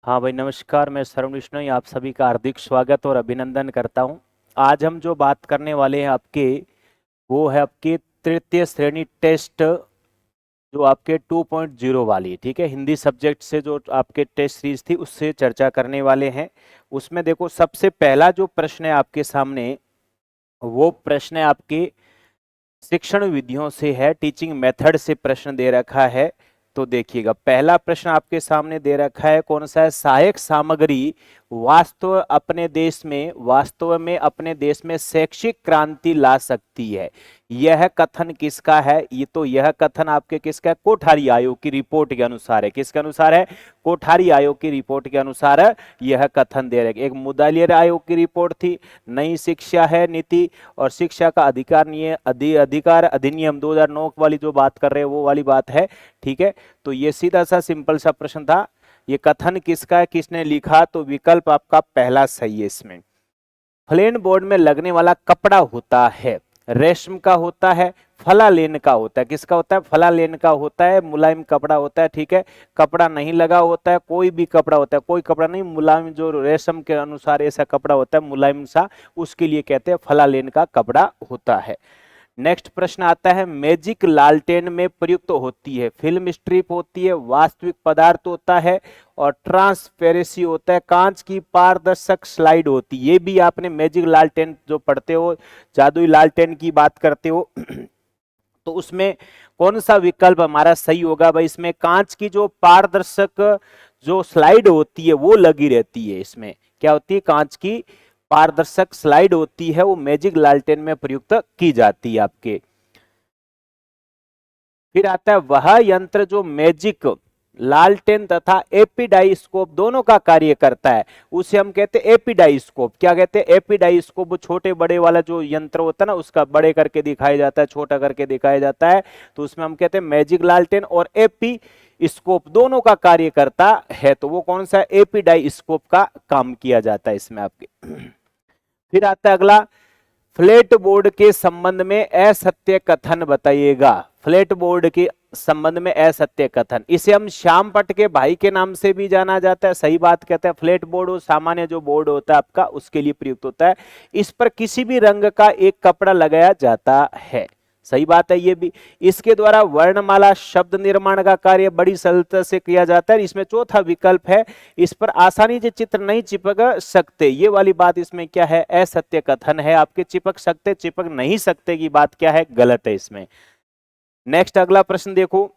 हाँ भाई नमस्कार, मैं सरवण विश्नोई आप सभी का हार्दिक स्वागत और अभिनंदन करता हूँ। आज हम जो बात करने वाले हैं आपके वो है आपके तृतीय श्रेणी टेस्ट जो आपके 2.0 वाली, ठीक है, हिंदी सब्जेक्ट से जो आपके टेस्ट सीरीज थी उससे चर्चा करने वाले हैं। उसमें देखो सबसे पहला जो प्रश्न है आपके सामने वो प्रश्न है आपके शिक्षण विधियों से है, टीचिंग मेथड से प्रश्न दे रखा है। तो देखिएगा पहला प्रश्न आपके सामने दे रखा है, कौन सा है? सहायक सामग्री वास्तव में अपने देश में शैक्षिक क्रांति ला सकती है, यह कथन किसका है? यह कथन आपके किसका है? कोठारी आयोग की रिपोर्ट के अनुसार है। किसके अनुसार है? कोठारी आयोग की रिपोर्ट के अनुसार यह कथन दे रहे। एक मुदालियर आयोग की रिपोर्ट थी, नई शिक्षा है नीति और शिक्षा का अधिकार अधिनियम 2009 वाली जो बात कर रहे हैं वो वाली बात है, ठीक है। तो ये सीधा सा सिंपल सा प्रश्न था, ये कथन किसका है, किसने लिखा? तो विकल्प आपका पहला सही है इसमें। फ्लेन बोर्ड में लगने वाला कपड़ा होता है, रेशम का होता है, फलालेन का होता है। किसका होता है? फलालेन का होता है, मुलायम कपड़ा होता है, ठीक है। कपड़ा नहीं लगा होता है, कोई भी कपड़ा होता है, कोई कपड़ा नहीं, मुलायम जो रेशम के अनुसार ऐसा कपड़ा होता है मुलायम सा, उसके लिए कहते हैं फलालेन का कपड़ा होता है। नेक्स्ट प्रश्न आता है, मैजिक लालटेन में प्रयुक्त होती है, फिल्म स्ट्रिप होती है, वास्तविक पदार्थ होता है और ट्रांसपेरेंसी होता है, कांच की पारदर्शक स्लाइड होती है। ये भी आपने मैजिक लालटेन जो पढ़ते हो, जादुई लालटेन की बात करते हो तो उसमें कौन सा विकल्प हमारा सही होगा भाई? इसमें कांच की जो पारदर्शक जो स्लाइड होती है वो लगी रहती है। इसमें क्या होती है? कांच की पारदर्शक स्लाइड होती है, वो मैजिक लालटेन में प्रयुक्त की जाती है आपके। फिर आता है वह यंत्र जो मैजिक लालटेन तथा एपिडाइस्कोप दोनों का कार्य करता है, उसे हम कहते हैं एपिडाइस्कोप। क्या कहते हैं? एपिडाइस्कोप। वो छोटे बड़े वाला जो यंत्र होता है ना, उसका बड़े करके दिखाया जाता है, छोटा करके दिखाया जाता है, तो उसमें हम कहते हैं मैजिक लालटेन और एपी स्कोप दोनों का कार्य करता है। तो वो कौन सा? एपिडाइस्कोप का काम किया जाता है इसमें आपके। फिर आता है अगला, फ्लैट बोर्ड के संबंध में असत्य कथन बताइएगा। फ्लैट बोर्ड के संबंध में असत्य कथन, इसे हम श्याम पट के भाई के नाम से भी जाना जाता है। सही बात कहते हैं, फ्लैट बोर्ड वो सामान्य जो बोर्ड होता है आपका उसके लिए प्रयुक्त होता है। इस पर किसी भी रंग का एक कपड़ा लगाया जाता है। सही बात है ये भी। इसके द्वारा वर्णमाला शब्द निर्माण का कार्य बड़ी सरलता से किया जाता है। इसमें चौथा विकल्प है, इस पर आसानी से चित्र नहीं चिपक सकते, ये वाली बात इसमें क्या है? असत्य कथन है आपके। चिपक सकते, चिपक नहीं सकते की बात क्या है? गलत है इसमें। नेक्स्ट अगला प्रश्न देखो,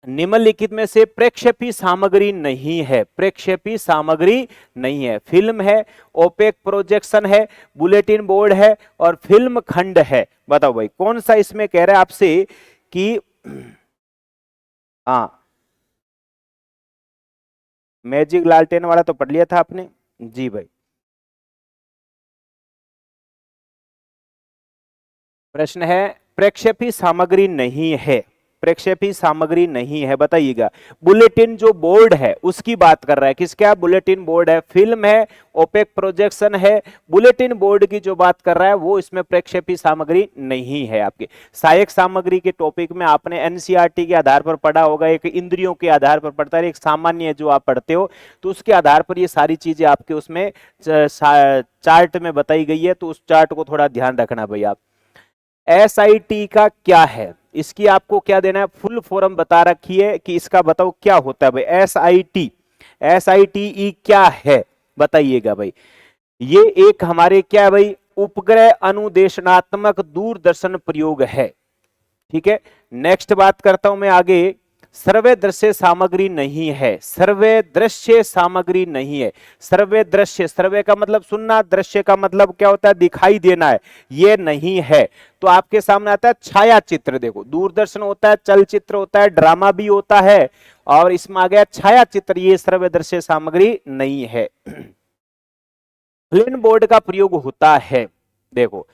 निम्नलिखित में से प्रक्षेपी सामग्री नहीं है। प्रक्षेपी सामग्री नहीं है, फिल्म है, ओपेक प्रोजेक्शन है, बुलेटिन बोर्ड है और फिल्म खंड है। बताओ भाई कौन सा इसमें कह रहा है आपसे कि हाँ, मैजिक लालटेन वाला तो पढ़ लिया था आपने जी भाई। प्रश्न है, प्रक्षेपी सामग्री नहीं है, प्रक्षेपी सामग्री नहीं है, बताइएगा। बुलेटिन जो बोर्ड है उसकी बात कर रहा है, किसका? बुलेटिन बोर्ड है, फिल्म है, ओपेक प्रोजेक्शन है, बुलेटिन बोर्ड की जो बात कर रहा है वो इसमें प्रक्षेपी सामग्री नहीं है आपके। सहायक सामग्री के टॉपिक में आपने एनसीईआरटी के आधार पर पढ़ा होगा, एक इंद्रियों के आधार पर पढ़ता है, एक सामान्य जो आप पढ़ते हो, तो उसके आधार पर ये सारी चीजें आपके उसमें चार्ट में बताई गई है, तो उस चार्ट को थोड़ा ध्यान रखना भाई आप। एसआईटी का क्या है, इसकी आपको क्या देना है? फुल फॉर्म बता रखी है कि इसका बताओ क्या होता है भाई। एसआईटी, एसआईटीई क्या है बताइएगा भाई। ये एक हमारे क्या है भाई? उपग्रह अनुदेशनात्मक दूरदर्शन प्रयोग है, ठीक है। नेक्स्ट बात करता हूं मैं आगे, सर्वे दृश्य सामग्री नहीं है, सर्वे दृश्य सामग्री नहीं है। सर्वे दृश्य, सर्वे का मतलब सुनना, दृश्य का मतलब क्या होता है? दिखाई देना है, ये नहीं है। तो आपके सामने आता है छाया चित्र। देखो दूरदर्शन होता है, चलचित्र होता है, ड्रामा भी होता है, और इसमें आ गया छाया चित्र, ये सर्वे दृश्य सामग्री नहीं है। प्लेन बोर्ड का प्रयोग होता है, देखो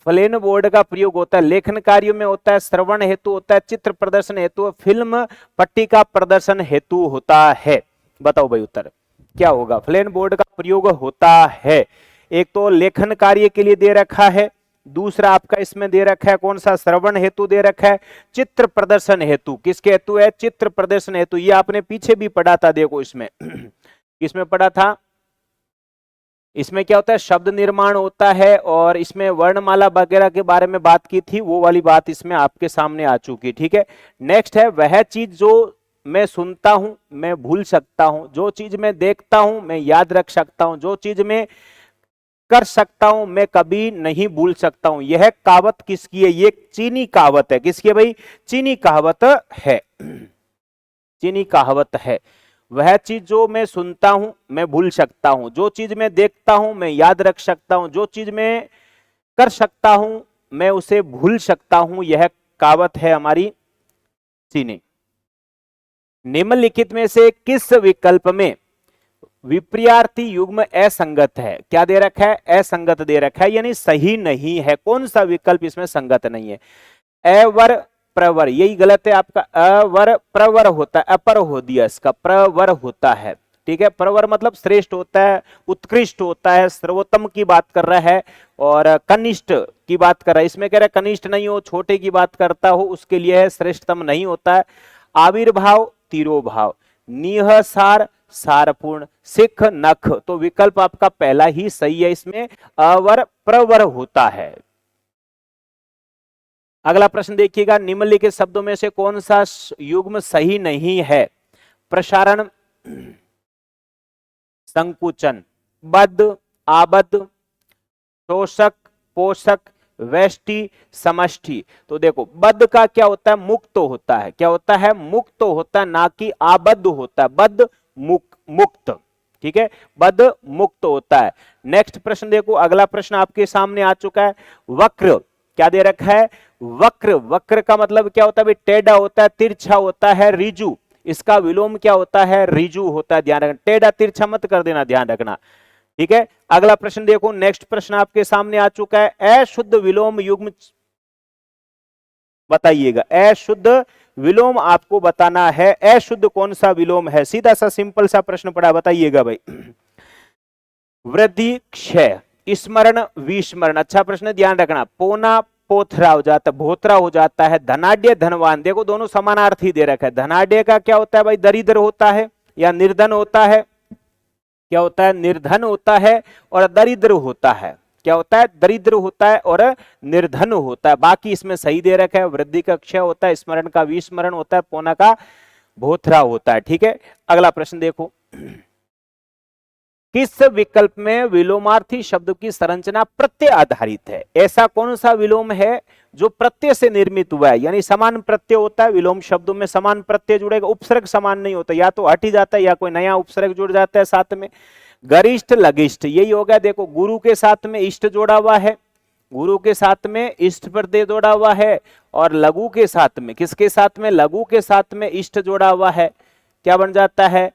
प्लेन बोर्ड का प्रयोग होता है लेखन कार्यों में होता है, श्रवण हेतु होता है, चित्र प्रदर्शन हेतु, फिल्म पट्टिका प्रदर्शन हेतु होता है। बताओ भाई उत्तर क्या होगा? प्लेन बोर्ड का प्रयोग होता है, एक तो लेखन कार्य के लिए दे रखा है, दूसरा आपका इसमें दे रखा है कौन सा? श्रवण हेतु दे रखा है, चित्र प्रदर्शन हेतु, किसके हेतु है? चित्र प्रदर्शन हेतु। ये आपने पीछे भी पढ़ा था, देखो इसमें किसमें पढ़ा था? इसमें क्या होता है, शब्द निर्माण होता है और इसमें वर्णमाला वगैरह के बारे में बात की थी, वो वाली बात इसमें आपके सामने आ चुकी। ठीक है, नेक्स्ट है, वह चीज जो मैं सुनता हूं मैं भूल सकता हूं, जो चीज मैं देखता हूं मैं याद रख सकता हूं, जो चीज मैं कर सकता हूं मैं कभी नहीं भूल सकता हूं। यह कहावत किसकी है? ये चीनी कहावत है। किसकी है भाई? चीनी कहावत है। चीनी कहावत है। वह चीज जो मैं सुनता हूं मैं भूल सकता हूं, जो चीज मैं देखता हूं मैं याद रख सकता हूं, जो चीज मैं कर सकता हूं मैं उसे भूल सकता हूं। यह कहावत है हमारी चीनी। निम्नलिखित में से किस विकल्प में विपर्यार्थी युग्म असंगत है? क्या दे रखा है? असंगत दे रखा है, यानी सही नहीं है। कौन सा विकल्प इसमें संगत नहीं है? अवर प्रवर, यही गलत है आपका। अवर प्रवर होता है, अपर हो दिया इसका, प्रवर होता है। ठीक है, प्रवर मतलब श्रेष्ठ होता है, उत्कृष्ट होता है, सर्वोत्तम की बात कर रहा है, और कनिष्ठ की बात कर रहा है। इसमें कह रहा है कनिष्ठ नहीं हो, छोटे की बात करता हो, उसके लिए है, श्रेष्ठतम नहीं होता है। आविर्भाव तिरोभाव, निहसार सारपूर्ण, सिख नख, तो विकल्प आपका पहला ही सही है, इसमें अवर प्रवर होता है। अगला प्रश्न देखिएगा, निम्नलिखित शब्दों में से कौन सा युग्म सही नहीं है? प्रसारण, संकुचन, बद्ध, आबद्ध, शोषक, पोषक, वेष्टि, समष्टि। तो देखो, बद्ध का क्या होता है? मुक्त होता है। क्या होता है? मुक्त होता है, ना कि आबद्ध होता है। बद्ध मुक्त। ठीक है, बद्ध मुक्त होता है। नेक्स्ट प्रश्न देखो, अगला प्रश्न आपके सामने आ चुका है। वक्र, क्या दे रखा है? वक्र, वक्र का मतलब क्या होता है? टेढ़ा होता है, तिरछा होता है। रिजु, इसका विलोम क्या होता है? रिजु होता है। ध्यान रखना, टेढ़ा तिरछा मत कर देना, ध्यान रखना। ठीक है, अगला प्रश्न देखो, नेक्स्ट प्रश्न आपके सामने आ चुका है। अशुद्ध विलोम युग्म बताइएगा। अशुद्ध विलोम आपको बताना है, अशुद्ध कौन सा विलोम है? सीधा सा सिंपल सा प्रश्न पड़ा, बताइएगा भाई। वृद्धि, क्षय, स्मरण, विस्मरण। अच्छा प्रश्न, ध्यान रखना। पोना पोथरा हो जाता है, भोथरा हो जाता है। धनाढ्य, धनवान, देखो दोनों समानार्थी दे रखा है। धनाढ्य का क्या होता है भाई? दरिद्र होता है या निर्धन होता है? क्या होता है? निर्धन होता है और दरिद्र होता है। क्या होता है? दरिद्र होता है और निर्धन होता है। बाकी इसमें सही दे रखा है। वृद्धि का क्षय होता है, स्मरण का विस्मरण होता है, पोना का भोथरा होता है। ठीक है, अगला प्रश्न देखो, किस विकल्प में विलोमार्थी शब्द की संरचना प्रत्यय आधारित है? ऐसा कौन सा विलोम है जो प्रत्यय से निर्मित हुआ है? यानी समान प्रत्यय होता है, विलोम शब्दों में समान प्रत्यय जुड़ेगा, उपसर्ग समान नहीं होता, या तो हट ही जाता है या कोई नया उपसर्ग जुड़ जाता है साथ में। गरिष्ठ, लघिष्ठ, यही हो गया। देखो, गुरु के साथ में इष्ट जोड़ा हुआ है, गुरु के साथ में इष्ट प्रत्यय जोड़ा हुआ है, और लघु के साथ में, किसके साथ में? लघु के साथ में इष्ट जोड़ा हुआ है। क्या बन जाता है?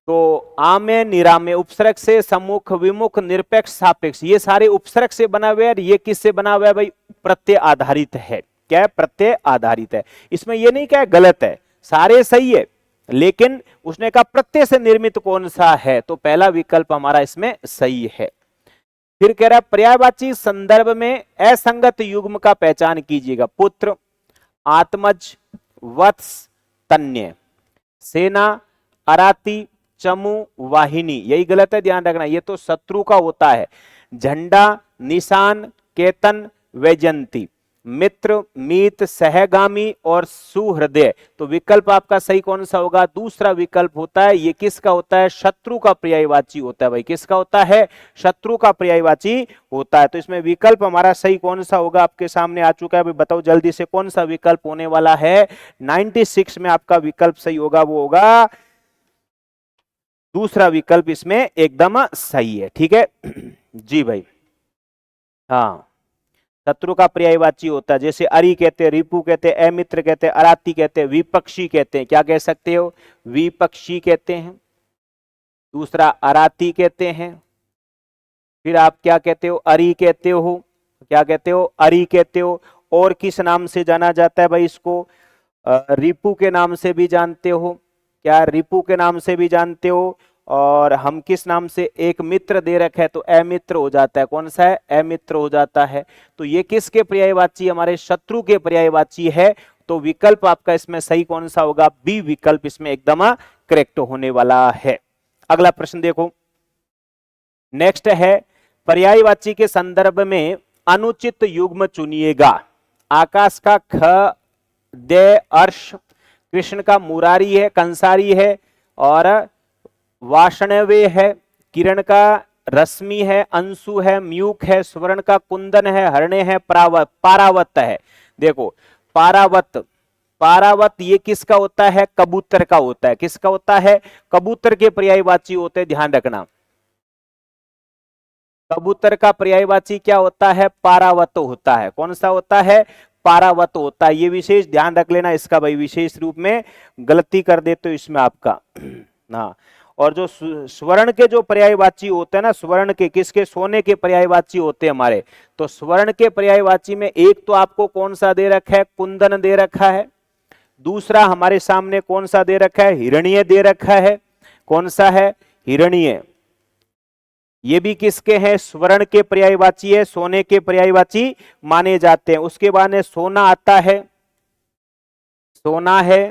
तो आमे निरामे, उपसर्ग से सम्मुख, विमुख, निरपेक्ष, सापेक्ष, ये सारे उपसर्ग से बना हुआ है। ये किससे बना हुआ है भाई? प्रत्यय आधारित है। क्या है? प्रत्यय आधारित है। इसमें ये नहीं क्या है गलत है, सारे सही है, लेकिन उसने कहा प्रत्यय से निर्मित कौन सा है, तो पहला विकल्प हमारा इसमें सही है। फिर कह रहा है पर्यायवाची संदर्भ में असंगत युग्म का पहचान कीजिएगा। पुत्र, आत्मज, वत्स, तन्य, सेना, अराती, चमू, वाहिनी, यही गलत है, ध्यान रखना, ये तो शत्रु का होता है। झंडा, निशान, केतन, वैजंती, मित्र, मीत, सहगामी और सुहृदय। तो विकल्प आपका सही कौन सा होगा? दूसरा विकल्प होता है। ये किसका होता है? शत्रु का पर्यायवाची होता है भाई। किसका होता है? शत्रु का पर्यायवाची होता है। तो इसमें विकल्प हमारा सही कौन सा होगा? आपके सामने आ चुका है भाई, बताओ जल्दी से कौन सा विकल्प होने वाला है? 96 में आपका विकल्प सही होगा, वो होगा दूसरा विकल्प, इसमें एकदम सही है। ठीक है जी भाई, हाँ, शत्रु का पर्यायवाची होता है। जैसे अरि कहते हैं, रिपु कहते हैं, अमित्र कहते हैं, अराती कहते हैं, विपक्षी कहते हैं। क्या कह सकते हो? विपक्षी कहते हैं। दूसरा अराती कहते हैं। फिर आप क्या कहते हो? अरि कहते हो। क्या कहते हो? अरि कहते हो। और किस नाम से जाना जाता है भाई इसको? रिपु के नाम से भी जानते हो। क्या? रिपु के नाम से भी जानते हो। और हम किस नाम से? एक मित्र दे रखा है तो अमित्र हो जाता है। कौन सा है? अमित्र हो जाता है। तो ये किसके पर्यायवाची? हमारे शत्रु के पर्यायवाची है। तो विकल्प आपका इसमें सही कौन सा होगा? बी विकल्प इसमें एकदम करेक्ट होने वाला है। अगला प्रश्न देखो, नेक्स्ट है पर्यायवाची के संदर्भ में अनुचित युग्म चुनिएगा। आकाश का ख दे अर्श, कृष्ण का मुरारी है, कंसारी है और वाषणवे है, किरण का रश्मि है, अंशु है, म्यूक है, स्वर्ण का कुंदन है, हरणे है, पारावत है। देखो पारावत, पारावत ये किसका होता है? कबूतर का होता है। किसका होता है? कबूतर के पर्यायवाची होते हैं, ध्यान रखना। कबूतर का पर्यायवाची क्या होता है? पारावत होता है। कौन सा होता है? पारावत होता है। ये विशेष ध्यान रख लेना इसका भाई, विशेष रूप में गलती कर देते हो इसमें आपका ना। और जो स्वर्ण के जो पर्यायवाची होते हैं ना, स्वर्ण के किसके? सोने के पर्यायवाची होते हैं हमारे। तो स्वर्ण के पर्यायवाची में एक तो आपको कौन सा दे रखा है? कुंदन दे रखा है। दूसरा हमारे सामने कौन सा दे रखा है? हिरण्य दे रखा है। कौन सा है? हिरण्य। ये भी किसके हैं? स्वर्ण के पर्यायवाची है, सोने के पर्यायवाची माने जाते हैं। उसके बाद में सोना आता है, सोना है,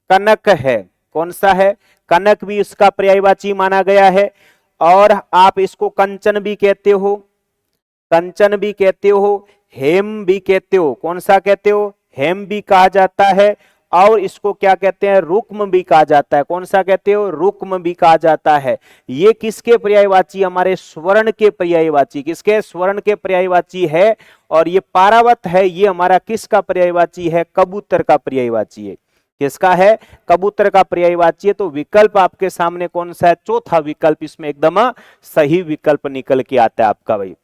कनक है। कौन सा है? कनक भी इसका पर्यायवाची माना गया है। और आप इसको कंचन भी कहते हो, कंचन भी कहते हो, हेम भी कहते हो। कौन सा कहते हो? हेम भी कहा जाता है। और इसको क्या कहते हैं? रुक्म भी कहा जाता है। कौन सा कहते हो? रुक्म भी कहा जाता है। ये किसके पर्यायवाची? हमारे स्वर्ण के पर्यायवाची। किसके? स्वर्ण के पर्यायवाची है। और ये पारावत है, ये हमारा किसका पर्यायवाची है? कबूतर का पर्यायवाची है। किसका है? कबूतर का पर्यायवाची है। तो विकल्प आपके सामने कौन सा है? चौथा विकल्प इसमें एकदम सही विकल्प निकल के आता है आपका भाई।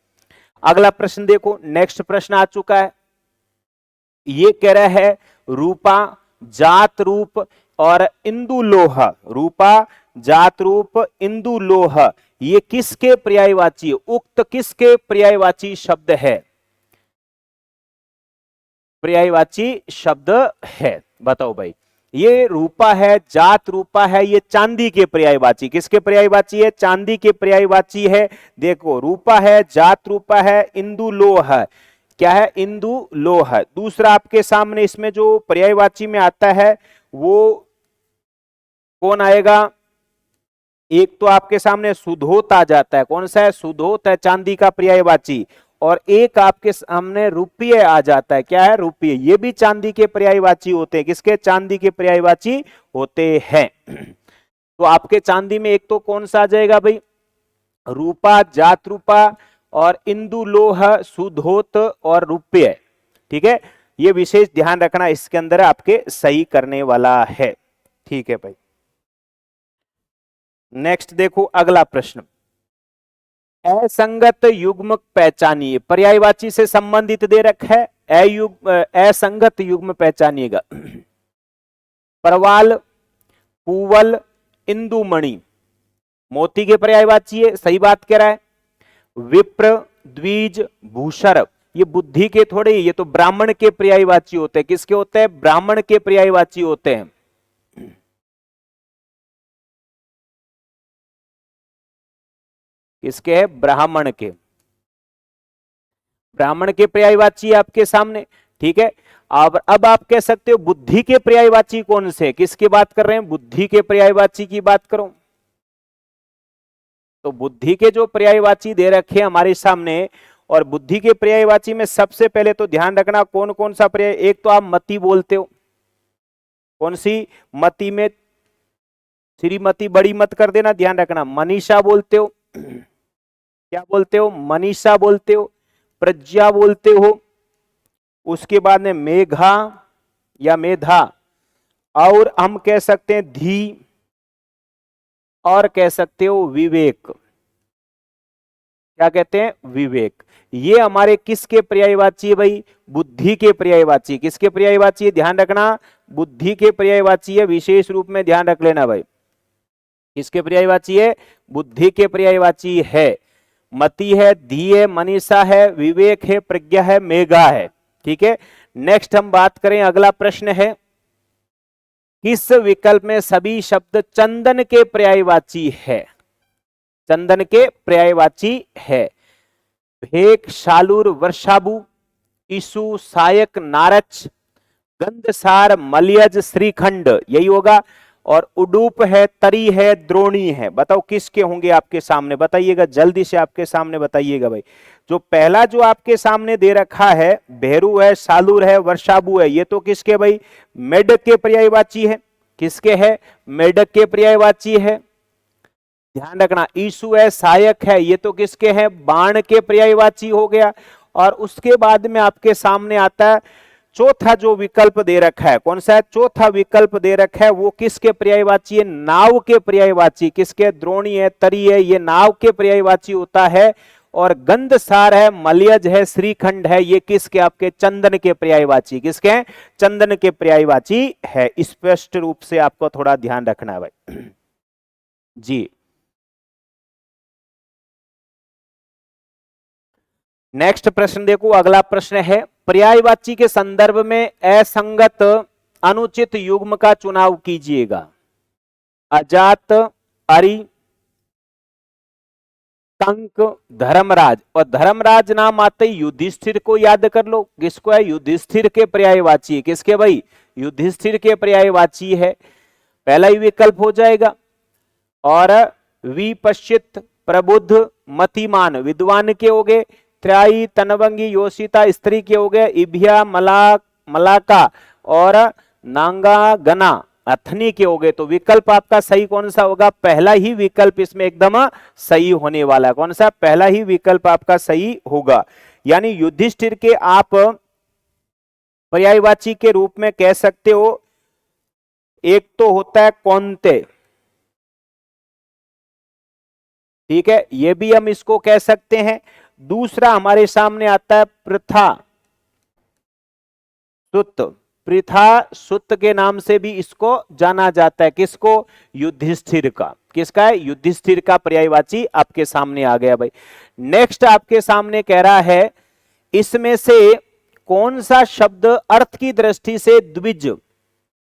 अगला प्रश्न देखो, नेक्स्ट प्रश्न आ चुका है। ये कह रहा है रूपा, जात रूप और इंदु लोह। रूपा, जात रूप, इंदु लोह, ये किसके पर्यायवाची? उक्त किसके पर्यायवाची शब्द है? पर्यायवाची शब्द है, बताओ भाई। ये रूपा है, जात रूपा है, ये चांदी के पर्यायवाची। किसके पर्यायवाची है? चांदी के पर्यायवाची है। देखो रूपा है, जात रूपा है, इंदु लोह है। क्या है? इंदु लोह। दूसरा आपके सामने इसमें जो पर्यायवाची में आता है वो कौन आएगा? एक तो आपके सामने सुधोत आ जाता है। कौन सा है? सुधोत है चांदी का पर्यायवाची। और एक आपके सामने रुपये आ जाता है। क्या है? रुपये। ये भी चांदी के पर्यायवाची होते हैं। किसके? चांदी के पर्यायवाची होते हैं। तो आपके चांदी में एक तो कौन सा आ जाएगा भाई? रूपा, जात रूपा और इंदु लोह, सुधोत और रुपये। ठीक है, ये विशेष ध्यान रखना, इसके अंदर आपके सही करने वाला है। ठीक है भाई। नेक्स्ट देखो अगला प्रश्न, असंगत युग्म पहचानिए। पर्यायवाची से संबंधित दे रखा है, असंगत युग्म पहचानिएगा। परवाल, पूवल, इंदुमणि, मोती के पर्यायवाची है, सही बात कह रहा है। विप्र, द्विज, भूषर, ये बुद्धि के थोड़े, ये तो ब्राह्मण के पर्यायवाची होते हैं। किसके होते हैं? ब्राह्मण के पर्यायवाची होते हैं। किसके है? ब्राह्मण के। ब्राह्मण के पर्यायवाची आपके सामने। ठीक है, अब आप कह सकते हो बुद्धि के पर्यायवाची कौन से? किसकी बात कर रहे हैं? बुद्धि के पर्यायवाची की बात करो। तो बुद्धि के जो पर्यायवाची दे रखे हमारे सामने, और बुद्धि के पर्यायवाची में सबसे पहले तो ध्यान रखना कौन कौन सा पर्याय। एक तो आप मति बोलते हो। कौन सी? मति में श्रीमती बड़ी मत कर देना, ध्यान रखना। मनीषा बोलते हो। क्या बोलते हो? मनीषा बोलते हो। प्रज्ञा बोलते हो। उसके बाद में मेघा या मेधा, और हम कह सकते हैं धी, और कह सकते हो विवेक। क्या कहते हैं? विवेक। ये हमारे किसके पर्यायवाची है भाई? बुद्धि के पर्यायवाची। किसके पर्यायवाची है? ध्यान रखना, बुद्धि के पर्यायवाची है, विशेष रूप में ध्यान रख लेना भाई। किसके पर्यायवाची है? बुद्धि के पर्यायवाची है। मति है, धी है, मनीषा है, विवेक है, प्रज्ञा है, मेघा है। ठीक है, नेक्स्ट हम बात करें, अगला प्रश्न है, किस विकल्प में सभी शब्द चंदन के पर्यायवाची है? चंदन के पर्यायवाची है। भेक, शालूर, वर्षाबु, ईसु, सायक, नारच, गंधसार, मलयज, श्रीखंड, यही होगा। और उडूप है, तरी है, द्रोणी है। बताओ किसके होंगे आपके सामने, बताइएगा जल्दी से, आपके सामने बताइएगा भाई। जो पहला जो आपके सामने दे रखा है, भेरू है, सालूर है, वर्षाबु है, ये तो किसके भाई, मेढक के पर्यायवाची है। किसके है, मेढक के पर्यायवाची है। ध्यान रखना, ईसु है, सहायक है, ये तो किसके हैं, बाण के पर्यायवाची हो गया। और उसके बाद में आपके सामने आता है चौथा जो विकल्प दे रखा है, कौन सा है, चौथा विकल्प दे रखा है, वो किसके पर्यायवाची है, नाव के पर्यायवाची। किसके, द्रोणी है, तरी है, ये नाव के पर्यायवाची होता है। और गंधसार है, मलयज है, श्रीखंड है, ये किसके, आपके चंदन के पर्यायवाची। किसके हैं, चंदन के पर्यायवाची है। स्पष्ट रूप से आपको थोड़ा ध्यान रखना है भाई जी। नेक्स्ट प्रश्न देखो, अगला प्रश्न है, पर्यायवाची के संदर्भ में असंगत अनुचित युग्म का चुनाव कीजिएगा। अजात, अरि, तंक, धर्मराज। और धर्मराज नाम आते ही युधिष्ठिर को याद कर लो। किसको है, युधिष्ठिर के पर्यायवाची। किसके भाई, युधिष्ठिर के पर्यायवाची है, पहला ही विकल्प हो जाएगा। और विपश्चित, प्रबुद्ध, मतिमान, विद्वान के हो गए। त्राई, तनवंगी, योषिता, स्त्री के हो गए। इभिया, मलाका और नांगा गना, अथनी के हो गए। तो विकल्प आपका सही कौन सा होगा, पहला ही विकल्प इसमें एकदम सही होने वाला है। कौन सा, पहला ही विकल्प आपका सही होगा। यानी युधिष्ठिर के आप पर्यायवाची के रूप में कह सकते हो। एक तो होता है कौन्ते, ठीक है, ये भी हम इसको कह सकते हैं। दूसरा हमारे सामने आता है प्रथा सुत। प्रथा सुत के नाम से भी इसको जाना जाता है। किसको, युधिष्ठिर का। किसका है, युधिष्ठिर का पर्यायवाची आपके सामने आ गया भाई। नेक्स्ट आपके सामने कह रहा है, इसमें से कौन सा शब्द अर्थ की दृष्टि से द्विज,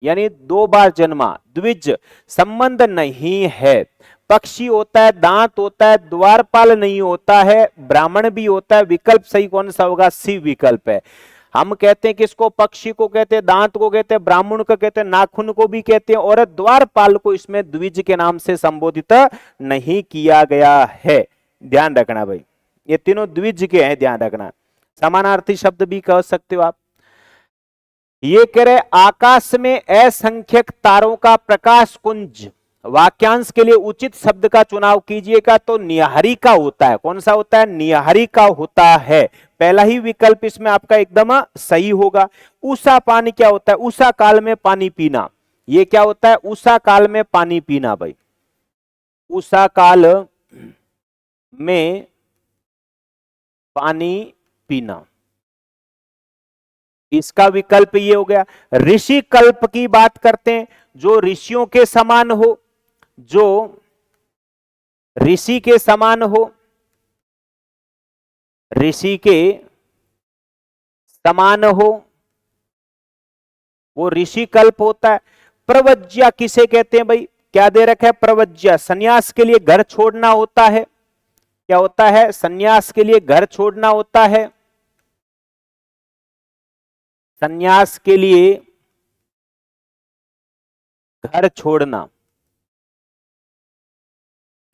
यानी दो बार जन्मा, द्विज संबंध नहीं है। पक्षी होता है, दांत होता है, द्वारपाल नहीं होता है, ब्राह्मण भी होता है। विकल्प सही कौन सा होगा, सी विकल्प है। हम कहते हैं किसको, पक्षी को कहते हैं, दांत को कहते हैं, ब्राह्मण को कहते हैं, नाखून को भी कहते हैं, और द्वारपाल को इसमें द्विज के नाम से संबोधित नहीं किया गया है। ध्यान रखना भाई, ये तीनों द्विज के हैं, ध्यान रखना। समानार्थी शब्द भी कह सकते हो आप। ये कह रहे आकाश में असंख्यक तारों का प्रकाश कुंज, वाक्यांश के लिए उचित शब्द का चुनाव कीजिएगा। तो निहारिका होता है। कौन सा होता है, निहारिका होता है। पहला ही विकल्प इसमें आपका एकदम सही होगा। उषा पानी क्या होता है, उषा काल में पानी पीना। ये क्या होता है, उषा काल में पानी पीना भाई। उषा काल में पानी पीना, इसका विकल्प ये हो गया। ऋषि कल्प की बात करते हैं, जो ऋषियों के समान हो, जो ऋषि के समान हो, ऋषि के समान हो, वो ऋषि कल्प होता है। प्रवज्या किसे कहते हैं भाई, क्या दे रखा है, प्रवज्या संन्यास के लिए घर छोड़ना होता है। क्या होता है, संन्यास के लिए घर छोड़ना होता है। संन्यास के लिए घर छोड़ना,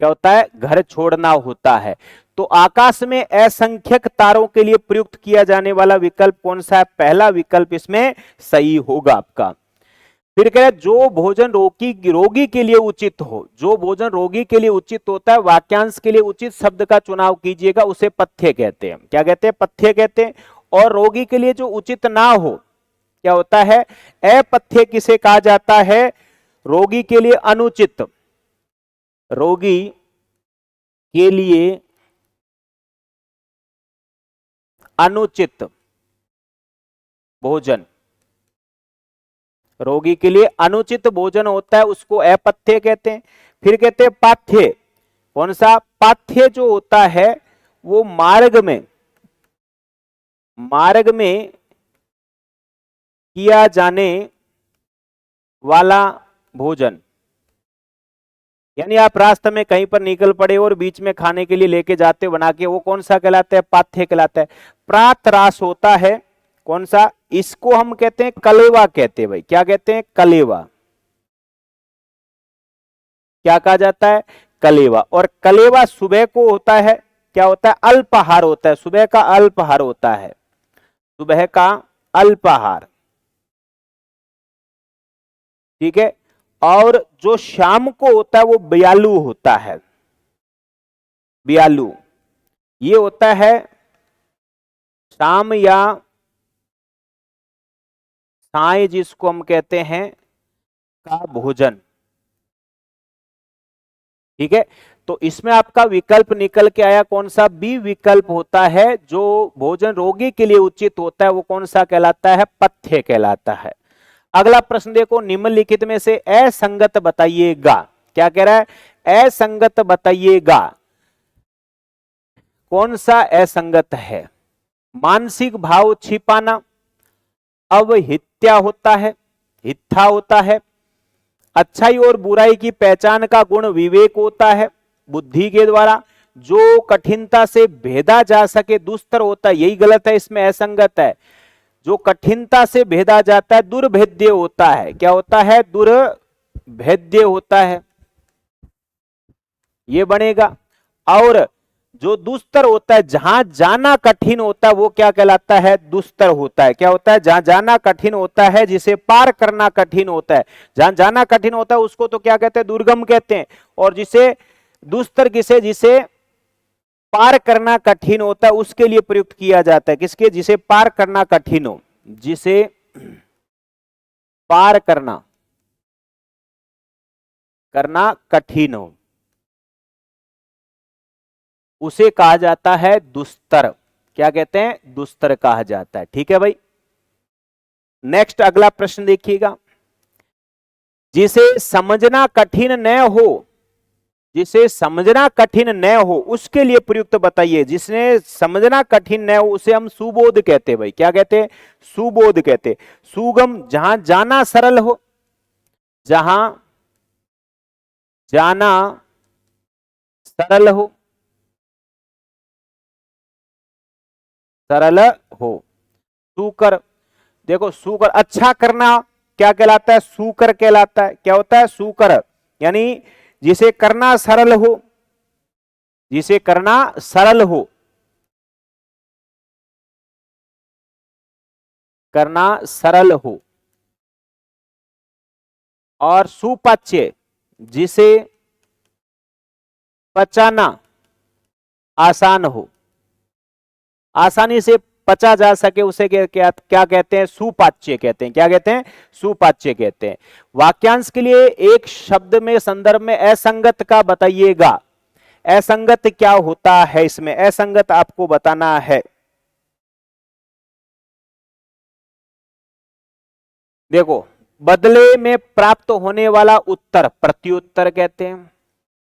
क्या होता है, घर छोड़ना होता है। तो आकाश में असंख्यक तारों के लिए प्रयुक्त किया जाने वाला विकल्प कौन सा है, पहला विकल्प इसमें सही होगा आपका। फिर कह रहे जो भोजन रोगी के लिए उचित हो, जो भोजन रोगी के लिए उचित होता है, वाक्यांश के लिए उचित शब्द का चुनाव कीजिएगा, उसे पथ्य कहते हैं। क्या कहते हैं, पथ्य कहते हैं। और रोगी के लिए जो उचित ना हो, क्या होता है, अपथ्य किसे कहा जाता है, रोगी के लिए अनुचित, रोगी के लिए अनुचित भोजन, रोगी के लिए अनुचित भोजन होता है, उसको अपथ्य कहते हैं। फिर कहते हैं पाथ्य। कौन सा, पाथ्य जो होता है वो मार्ग में किया जाने वाला भोजन, यानी आप रास्ते में कहीं पर निकल पड़े और बीच में खाने के लिए लेके जाते बना के, वो कौन सा कहलाता है, पाथ्य कहलाता है। प्रातराश होता है, कौन सा, इसको हम कहते हैं कलेवा कहते हैं भाई। क्या कहते हैं, कलेवा। क्या कहा जाता है? कलेवा। और कलेवा सुबह को होता है, क्या होता है? अल्पाहार होता है, सुबह का अल्पाहार होता है, सुबह का अल्पाहार, ठीक है। और जो शाम को होता है वो ब्यालू होता है, ब्यालू, ये होता है शाम या साय जिसको हम कहते हैं का भोजन, ठीक है। तो इसमें आपका विकल्प निकल के आया कौन सा? बी विकल्प होता है, जो भोजन रोगी के लिए उचित होता है वो कौन सा कहलाता है? पथ्य कहलाता है। अगला प्रश्न देखो, निम्नलिखित में से असंगत बताइएगा। क्या कह रहा है? असंगत बताइएगा। कौन सा असंगत है? मानसिक भाव छिपाना अवहित्या होता है, हित्था होता है। अच्छाई और बुराई की पहचान का गुण विवेक होता है, बुद्धि के द्वारा। जो कठिनता से भेदा जा सके दुस्तर होता है, यही गलत है, इसमें असंगत है। जो कठिनता से भेदा जाता है दुर्भेद्य होता है। क्या होता है? दुर्भेद्य होता है, ये बनेगा। और जो दुस्तर होता है, जहां जाना कठिन होता है वो क्या कहलाता है? दुस्तर होता है। क्या होता है? जहां जाना कठिन होता है, जिसे पार करना कठिन होता है, जहां जाना कठिन होता है उसको तो क्या कहते हैं? दुर्गम कहते हैं। और जिसे दुस्तर किसे? जिसे पार करना कठिन होता है उसके लिए प्रयुक्त किया जाता है। किसके? जिसे पार करना कठिन हो, जिसे पार करना कठिन हो उसे कहा जाता है दुस्तर। क्या कहते हैं? दुस्तर कहा जाता है, ठीक है भाई। नेक्स्ट अगला प्रश्न देखिएगा, जिसे समझना कठिन न हो, जिसे समझना कठिन न हो उसके लिए प्रयुक्त बताइए। जिसने समझना कठिन न हो उसे हम सुबोध कहते हैं भाई। क्या कहते हैं? सुबोध कहते हैं। सुगम, जहां जाना सरल हो, जहां जाना सरल हो, सरल हो। सुकर, देखो सुकर, अच्छा करना क्या कहलाता है? सुकर कहलाता है। क्या होता है? सुकर, यानी जिसे करना सरल हो, जिसे करना सरल हो, करना सरल हो। और सुपाच्य, जिसे पचाना आसान हो, आसानी से पचा जा सके, उसे क्या कहते हैं? सुपाच्य कहते हैं। क्या कहते हैं? सुपाच्य कहते हैं। वाक्यांश के लिए एक शब्द में संदर्भ में असंगत का बताइएगा। असंगत क्या होता है? इसमें असंगत आपको बताना है। देखो, बदले में प्राप्त होने वाला उत्तर प्रत्युत्तर कहते हैं।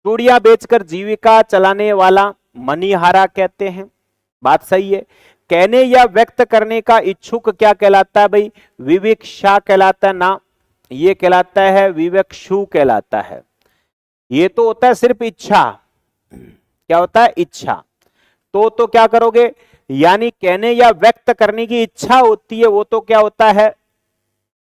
चूड़ियां बेचकर जीविका चलाने वाला मनीहारा कहते हैं। बात सही है। कहने या व्यक्त करने का इच्छुक क्या कहलाता है भाई? विविक्षा कहलाता है ना, ये कहलाता है विवक्षु कहलाता है। ये तो होता है सिर्फ इच्छा। क्या होता है? इच्छा। तो क्या करोगे? यानी कहने या व्यक्त करने की इच्छा होती है, वो तो क्या होता है?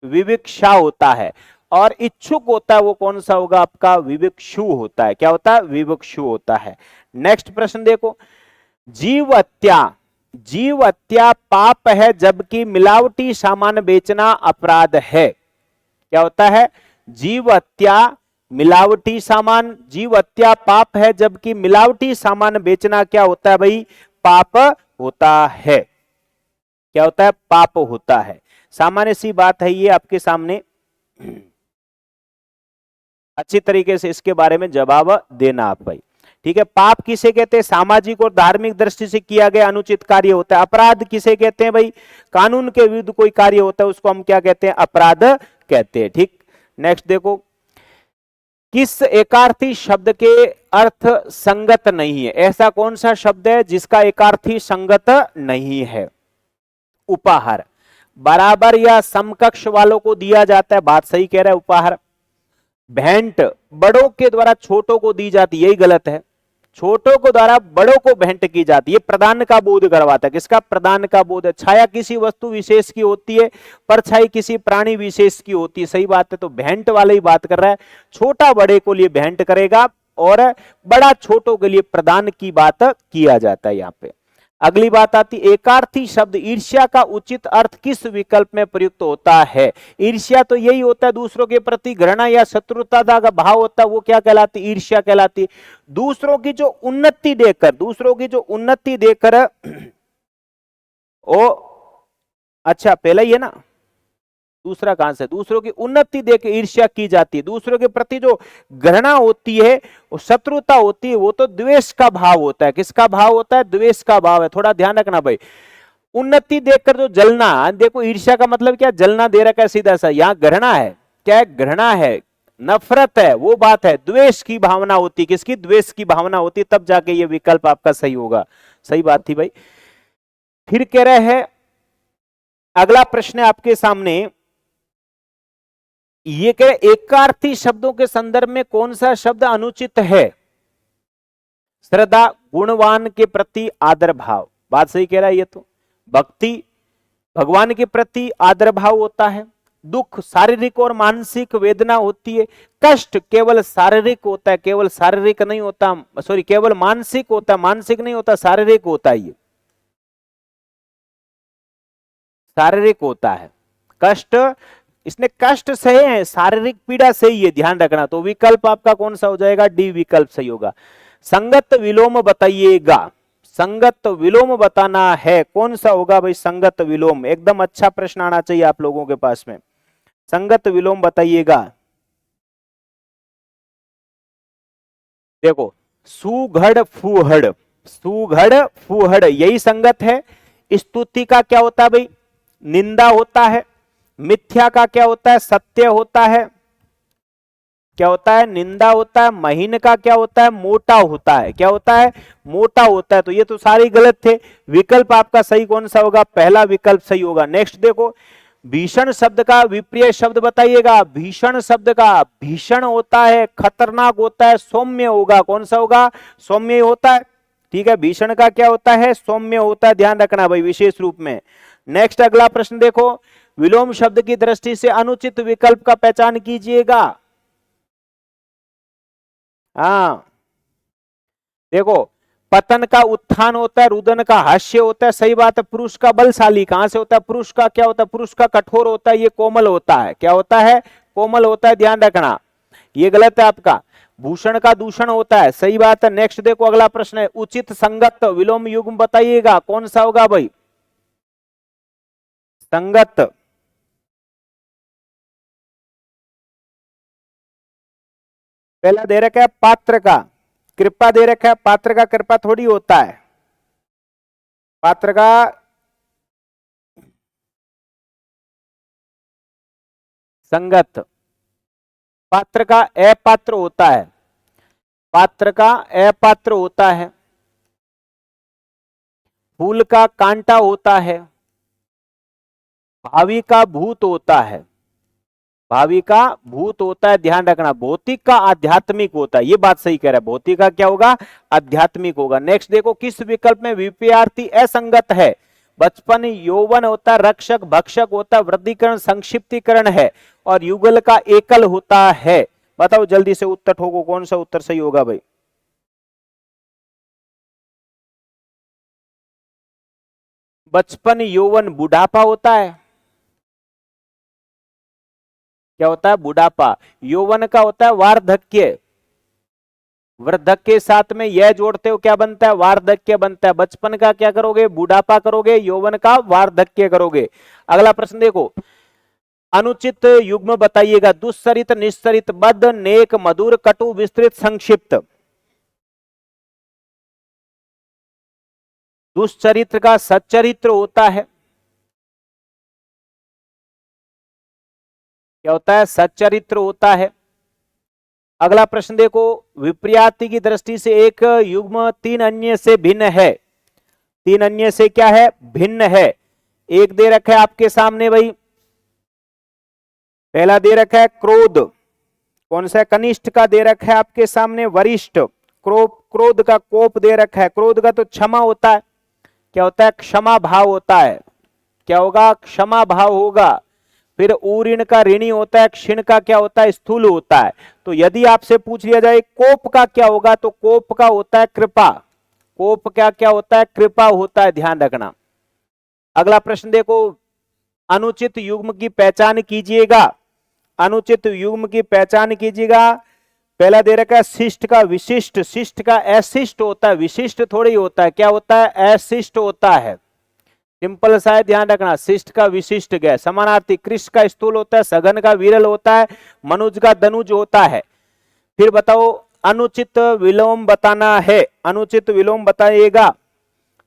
विविक्षा होता है। और इच्छुक होता है वो कौन सा होगा? आपका विवक्षु होता है। क्या होता है? विवक्षु होता है। नेक्स्ट प्रश्न देखो, जीव हत्या, जीव हत्या पाप है जबकि मिलावटी सामान बेचना अपराध है। क्या होता है? जीव हत्या मिलावटी सामान, जीव हत्या पाप है जबकि मिलावटी सामान बेचना क्या होता है भाई? पाप होता है। क्या होता है? पाप होता है। सामान्य सी बात है, ये आपके सामने अच्छी तरीके से इसके बारे में जवाब देना आप भाई, ठीक है। पाप किसे कहते हैं? सामाजिक और धार्मिक दृष्टि से किया गया अनुचित कार्य होता है। अपराध किसे कहते हैं भाई? कानून के विरुद्ध कोई कार्य होता है उसको हम क्या कहते हैं? अपराध कहते हैं, ठीक। नेक्स्ट देखो, किस एकार्थी शब्द के अर्थ संगत नहीं है? ऐसा कौन सा शब्द है जिसका एकार्थी संगत नहीं है? उपहार, बराबर या समकक्ष वालों को दिया जाता है। बात सही कह रहा है, उपहार। भेंट, बड़ों के द्वारा छोटों को दी जाती है, यही गलत है। छोटों को द्वारा बड़ों को भेंट की जाती है, प्रदान का बोध करवाता है। किसका? प्रदान का बोध है। छाया किसी वस्तु विशेष की होती है, परछाई किसी प्राणी विशेष की होती है। सही बात है, तो भेंट वाले ही बात कर रहा है। छोटा बड़े को लिए भेंट करेगा और बड़ा छोटों के लिए प्रदान की बात किया जाता है यहाँ पे। अगली बात आती, एकार्थी शब्द ईर्ष्या का उचित अर्थ किस विकल्प में प्रयुक्त होता है? ईर्ष्या तो यही होता है, दूसरों के प्रति घृणा या शत्रुता का भाव होता है, वो क्या कहलाती? ईर्ष्या कहलाती। दूसरों की जो उन्नति देखकर, दूसरों की जो उन्नति देखकर ओ अच्छा पहला ही है ना, दूसरा कहां से? दूसरों की उन्नति देख ईर्ष्या की जाती है। दूसरों के प्रति जो घृणा होती है, वो शत्रुता होती है, वो तो द्वेष का भाव होता है। किसका भाव होता है? द्वेष का भाव है। थोड़ा ध्यान रखना भाई। उन्नति देखकर जो जलना, देखो ईर्ष्या का मतलब क्या? जलना दे रखा है सीधा सा। यहाँ घृणा है, क्या है? घृणा है, नफरत है, वो बात है। द्वेष की भावना होती, किसकी? द्वेष की भावना होती, तब जाके ये विकल्प आपका सही होगा। सही बात थी भाई। फिर कह रहे हैं, अगला प्रश्न है आपके सामने, ये कह रहे एकार्थी शब्दों के संदर्भ में कौन सा शब्द अनुचित है? श्रद्धा, गुणवान के प्रति आदर भाव। बात सही कह रहा है ये तो। भक्ति, भगवान के प्रति आदर भाव होता है। दुख शारीरिक और मानसिक वेदना होती है। कष्ट केवल शारीरिक होता है, केवल शारीरिक नहीं होता, सॉरी केवल मानसिक होता है, मानसिक नहीं होता, शारीरिक होता है। ये शारीरिक होता है। कष्ट, इसने कष्ट सहे हैं, शारीरिक पीड़ा सही है, ध्यान रखना। तो विकल्प आपका कौन सा हो जाएगा? डी विकल्प सही होगा। संगत विलोम बताइएगा। संगत विलोम बताना है, कौन सा होगा भाई? संगत विलोम। एकदम अच्छा प्रश्न आना चाहिए आप लोगों के पास में। संगत विलोम बताइएगा। देखो, सुघड़ फूहड़, सुघड़ फूहड़ यही संगत है। स्तुति का क्या होता है भाई? निंदा होता है। मिथ्या का क्या होता है? सत्य होता है। क्या होता है? निंदा होता है। महीन का क्या होता है? मोटा होता है। क्या होता है? मोटा होता है। तो ये तो सारे गलत थे। विकल्प आपका सही कौन सा होगा? पहला विकल्प सही होगा। नेक्स्ट देखो, भीषण शब्द का विप्रिय शब्द बताइएगा। भीषण शब्द का, भीषण होता है, खतरनाक होता है, सौम्य होगा। कौन सा होगा? सौम्य होता है। ठीक है, भीषण का क्या होता है? सौम्य होता है, ध्यान रखना भाई विशेष रूप में। नेक्स्ट अगला प्रश्न देखो, विलोम शब्द की दृष्टि से अनुचित विकल्प का पहचान कीजिएगा। हाँ देखो, पतन का उत्थान होता है, रुदन का हास्य होता है। सही बात है। पुरुष का बलशाली कहां से होता है? पुरुष का क्या होता है? पुरुष का कठोर होता है, ये कोमल होता है। क्या होता है? कोमल होता है, ध्यान रखना। ये गलत है आपका। भूषण का दूषण होता है। सही बात है। नेक्स्ट देखो, अगला प्रश्न है, उचित संगत विलोम युग्म बताइएगा। कौन सा होगा भाई? संगत। पहला दे रखा है पात्र का कृपा दे रखा है। पात्र का कृपा थोड़ी होता है। पात्र का संगत। पात्र का अपात्र होता है। पात्र का अपात्र होता है। फूल का कांटा होता है। भावी का भूत होता है। भावी का भूत होता है, ध्यान रखना। भौतिक का आध्यात्मिक होता है। ये बात सही कह रहा है। भौतिक का क्या होगा? आध्यात्मिक होगा। नेक्स्ट देखो, किस विकल्प में विपरीतार्थी असंगत है? बचपन यौवन होता है, रक्षक भक्षक होता है, वृद्धिकरण संक्षिप्तीकरण है, और युगल का एकल होता है। बताओ जल्दी से उत्तर ठोको, कौन सा उत्तर सही होगा भाई? बचपन यौवन बुढ़ापा होता है। क्या होता है? बुढ़ापा। यौवन का होता है वार्धक्य। वृद्धक्य के साथ में यह जोड़ते हो, क्या बनता है? वार्धक्य बनता है। बचपन का क्या करोगे? बुढ़ापा करोगे। यौवन का वार्धक्य करोगे। अगला प्रश्न देखो, अनुचित युग्म बताइएगा। दुष्चरित, निश्चरित, बद्ध, नेक, मधुर, कटु, विस्तृत, संक्षिप्त। दुष्चरित्र का सच्चरित्र होता है। क्या होता है? सच्चरित्र होता है। अगला प्रश्न देखो, विपर्याति की दृष्टि से एक युग्म तीन अन्य से भिन्न है। तीन अन्य से क्या है? भिन्न है। एक दे रखा है आपके सामने भाई, पहला दे रखा है क्रोध। कौन सा? कनिष्ठ का दे रखा है आपके सामने वरिष्ठ। क्रोध का कोप दे रखा है, क्रोध का तो क्षमा होता है, क्या होता है, क्षमा भाव होता है, क्या होगा, क्षमा भाव होगा। फिर ऊऋण का ऋणी होता है, क्षीण का क्या होता है, स्थूल होता है। तो यदि आपसे पूछ लिया जाए कोप का क्या होगा, तो कोप का होता है कृपा, कोप क्या क्या होता है, कृपा होता है, ध्यान रखना। अगला प्रश्न देखो, अनुचित युग्म की पहचान कीजिएगा, अनुचित युग्म की पहचान कीजिएगा। पहला दे रखा है शिष्ट का विशिष्ट, शिष्ट का अशिष्ट होता है, विशिष्ट थोड़ी होता है, क्या होता है, अशिष्ट होता है, सिंपल सा है, ध्यान रखना। शिष्ट का विशिष्ट गया, समानार्थी, कृष्ण का स्थूल होता है, सघन का विरल होता है, मनुज का दनुज होता है। फिर बताओ अनुचित विलोम बताना है, अनुचित विलोम बताइएगा।